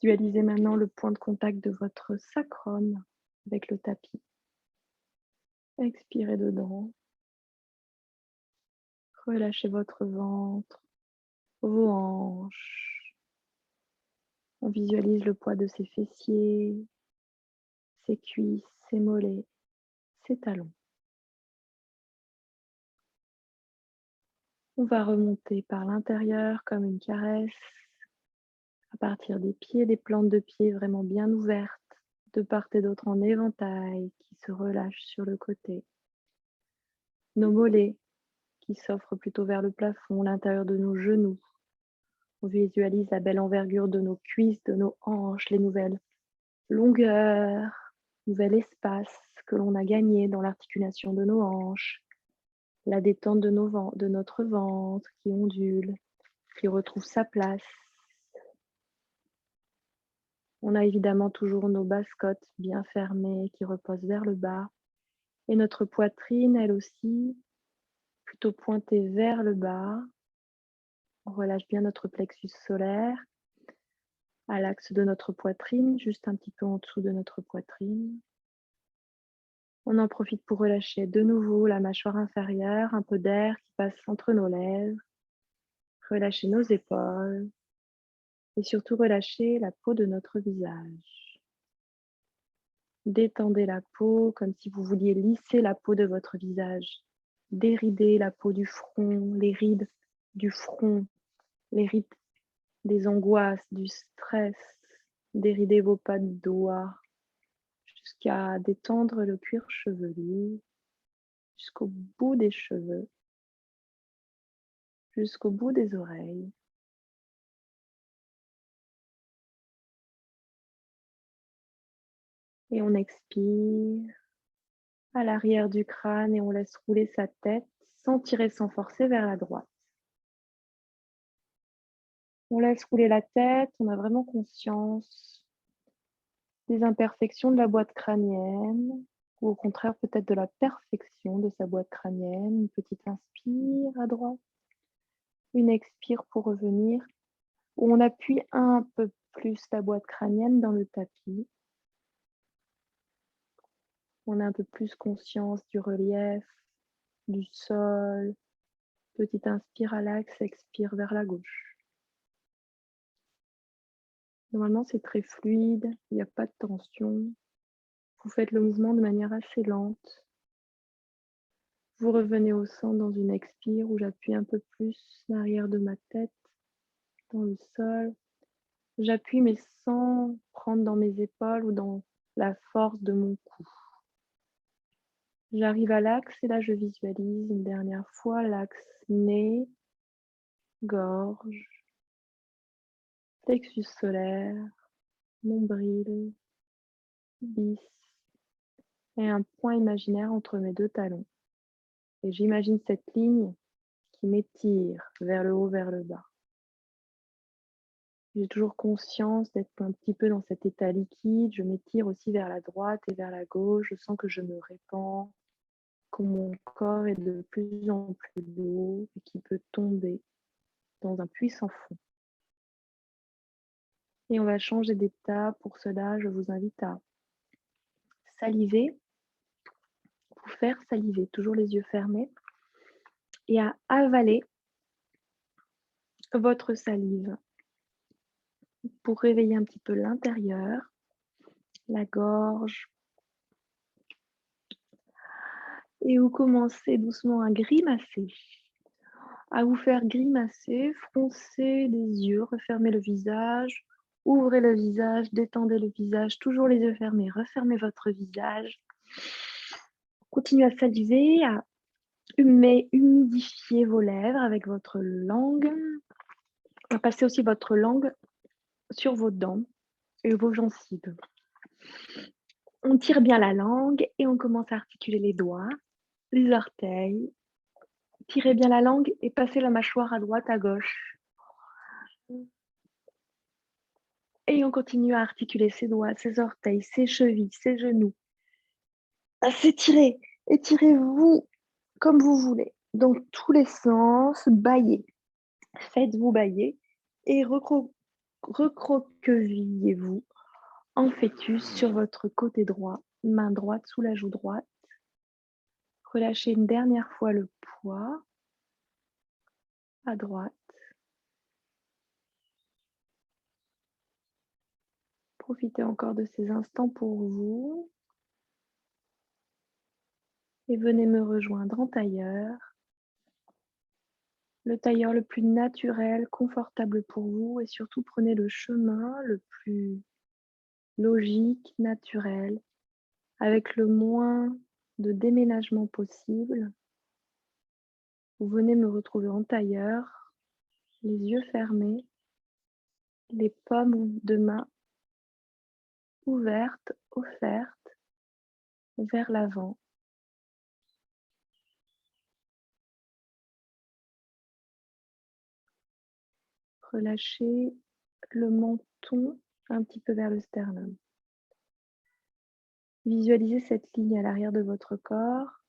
Visualisez maintenant le point de contact de votre sacrum avec le tapis. Expirez dedans. Relâchez votre ventre, vos hanches. On visualise le poids de ses fessiers, ses cuisses, ses mollets, ses talons. On va remonter par l'intérieur comme une caresse, à partir des pieds, des plantes de pieds vraiment bien ouvertes, de part et d'autre en éventail, qui se relâchent sur le côté. Nos mollets qui s'offrent plutôt vers le plafond, l'intérieur de nos genoux. On visualise la belle envergure de nos cuisses, de nos hanches, les nouvelles longueurs, nouvel espace que l'on a gagné dans l'articulation de nos hanches, la détente de notre ventre qui ondule, qui retrouve sa place. On a évidemment toujours nos basses-côtes bien fermées qui reposent vers le bas et notre poitrine, elle aussi, plutôt pointée vers le bas. On relâche bien notre plexus solaire à l'axe de notre poitrine, juste un petit peu en dessous de notre poitrine. On en profite pour relâcher de nouveau la mâchoire inférieure, un peu d'air qui passe entre nos lèvres. Relâcher nos épaules et surtout relâcher la peau de notre visage. Détendez la peau comme si vous vouliez lisser la peau de votre visage. Déridez la peau du front, les rides du front, les rides des angoisses, du stress. Déridez vos pas de doigts jusqu'à détendre le cuir chevelu, jusqu'au bout des cheveux, jusqu'au bout des oreilles. Et on expire à l'arrière du crâne et on laisse rouler sa tête sans tirer, sans forcer vers la droite. On laisse rouler la tête, on a vraiment conscience des imperfections de la boîte crânienne ou au contraire peut-être de la perfection de sa boîte crânienne. Une petite inspire à droite, une expire pour revenir où on appuie un peu plus la boîte crânienne dans le tapis. On a un peu plus conscience du relief, du sol. Petite inspire à l'axe, expire vers la gauche. Normalement, c'est très fluide, il n'y a pas de tension. Vous faites le mouvement de manière assez lente. Vous revenez au centre dans une expire où j'appuie un peu plus l'arrière de ma tête dans le sol. J'appuie mais sans prendre dans mes épaules ou dans la force de mon cou. J'arrive à l'axe et là je visualise une dernière fois l'axe nez, gorge, plexus solaire, nombril, bis et un point imaginaire entre mes deux talons. Et j'imagine cette ligne qui m'étire vers le haut, vers le bas. J'ai toujours conscience d'être un petit peu dans cet état liquide. Je m'étire aussi vers la droite et vers la gauche. Je sens que je me répands, que mon corps est de plus en plus lourd et qui peut tomber dans un puissant fond. Et on va changer d'état. Pour cela, je vous invite à saliver, vous faire saliver, toujours les yeux fermés, et à avaler votre salive pour réveiller un petit peu l'intérieur, la gorge. Et vous commencez doucement à grimacer, à vous faire grimacer, froncer les yeux, refermez le visage, ouvrez le visage, détendez le visage, toujours les yeux fermés, refermez votre visage. Continuez à saliver, à humidifier vos lèvres avec votre langue. Passez aussi votre langue sur vos dents et vos gencives. On tire bien la langue et on commence à articuler les doigts, les orteils. Tirez bien la langue et passez la mâchoire à droite, à gauche. Et on continue à articuler ses doigts, ses orteils, ses chevilles, ses genoux. À s'étirer. Étirez-vous comme vous voulez, dans tous les sens, bâillez. Faites-vous bâiller et recroquevillez-vous en fœtus sur votre côté droit, main droite sous la joue droite. Relâchez une dernière fois le poids à droite. Profitez encore de ces instants pour vous et venez me rejoindre en tailleur. Le tailleur le plus naturel, confortable pour vous et surtout prenez le chemin le plus logique, naturel, avec le moins de déménagement possible. Vous venez me retrouver en tailleur, les yeux fermés, les paumes de main ouvertes, offertes vers l'avant. Relâchez le menton un petit peu vers le sternum. Visualisez cette ligne à l'arrière de votre corps.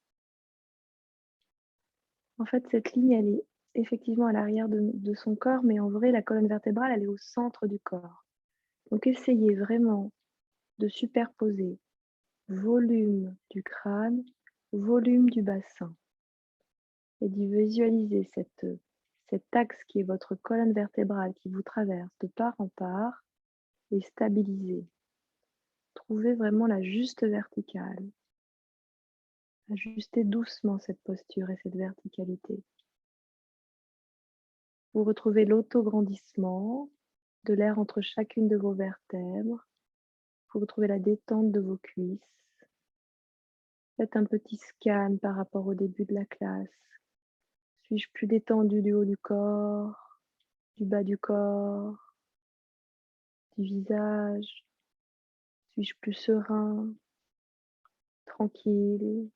En fait, cette ligne, elle est effectivement à l'arrière de son corps, mais en vrai, la colonne vertébrale, elle est au centre du corps. Donc, essayez vraiment de superposer volume du crâne, volume du bassin et d'y visualiser cet axe qui est votre colonne vertébrale qui vous traverse de part en part et stabiliser. Trouvez vraiment la juste verticale. Ajustez doucement cette posture et cette verticalité. Vous retrouvez l'autograndissement de l'air entre chacune de vos vertèbres. Vous retrouvez la détente de vos cuisses. Faites un petit scan par rapport au début de la classe. Suis-je plus détendu du haut du corps, du bas du corps, du visage? Suis-je plus serein, tranquille?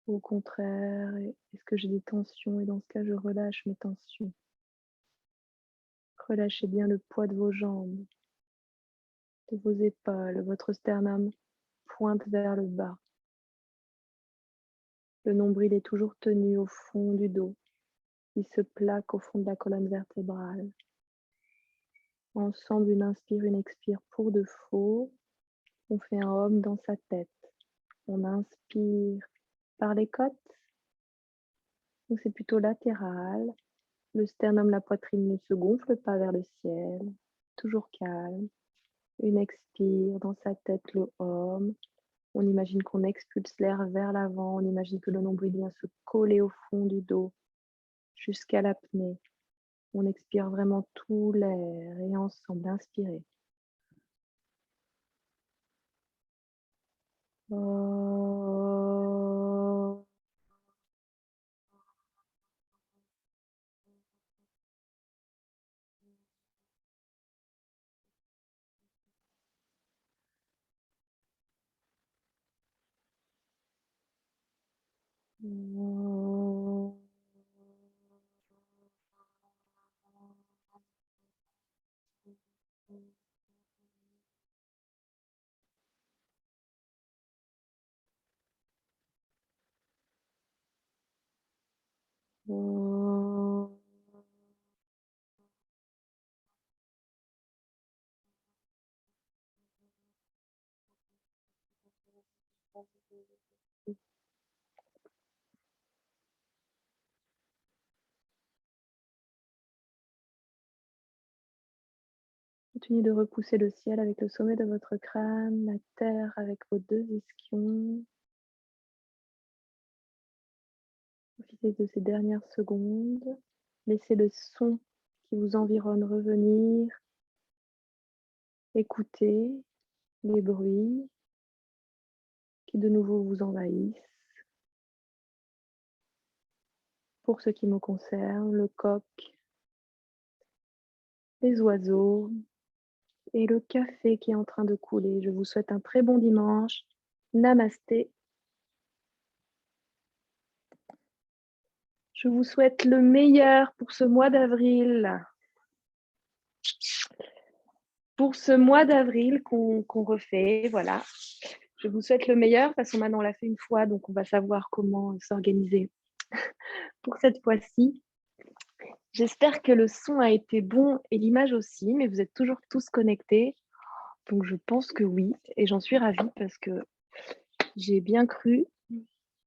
Au contraire, est-ce que j'ai des tensions? Et dans ce cas, je relâche mes tensions. Relâchez bien le poids de vos jambes, de vos épaules, votre sternum pointe vers le bas. Le nombril est toujours tenu au fond du dos. Il se plaque au fond de la colonne vertébrale. Ensemble, une inspire, une expire pour de faux. On fait un homme dans sa tête. On inspire par les côtes. Donc c'est plutôt latéral. Le sternum, la poitrine ne se gonfle pas vers le ciel. Toujours calme. Une expire dans sa tête, le homme. On imagine qu'on expulse l'air vers l'avant. On imagine que le nombril vient se coller au fond du dos jusqu'à l'apnée. On expire vraiment tout l'air et ensemble, inspirez. Continuez de repousser le ciel avec le sommet de votre crâne, la terre avec vos deux ischions. Profitez de ces dernières secondes. Laissez le son qui vous environne revenir. Écoutez les bruits qui de nouveau vous envahissent. Pour ce qui me concerne, le coq, les oiseaux et le café qui est en train de couler. Je vous souhaite un très bon dimanche. Namasté. Je vous souhaite le meilleur pour ce mois d'avril. Pour ce mois d'avril qu'on refait, voilà. Je vous souhaite le meilleur parce que maintenant on l'a fait une fois, donc on va savoir comment s'organiser pour cette fois-ci. J'espère que le son a été bon et l'image aussi, mais vous êtes toujours tous connectés. Donc je pense que oui et j'en suis ravie parce que j'ai bien cru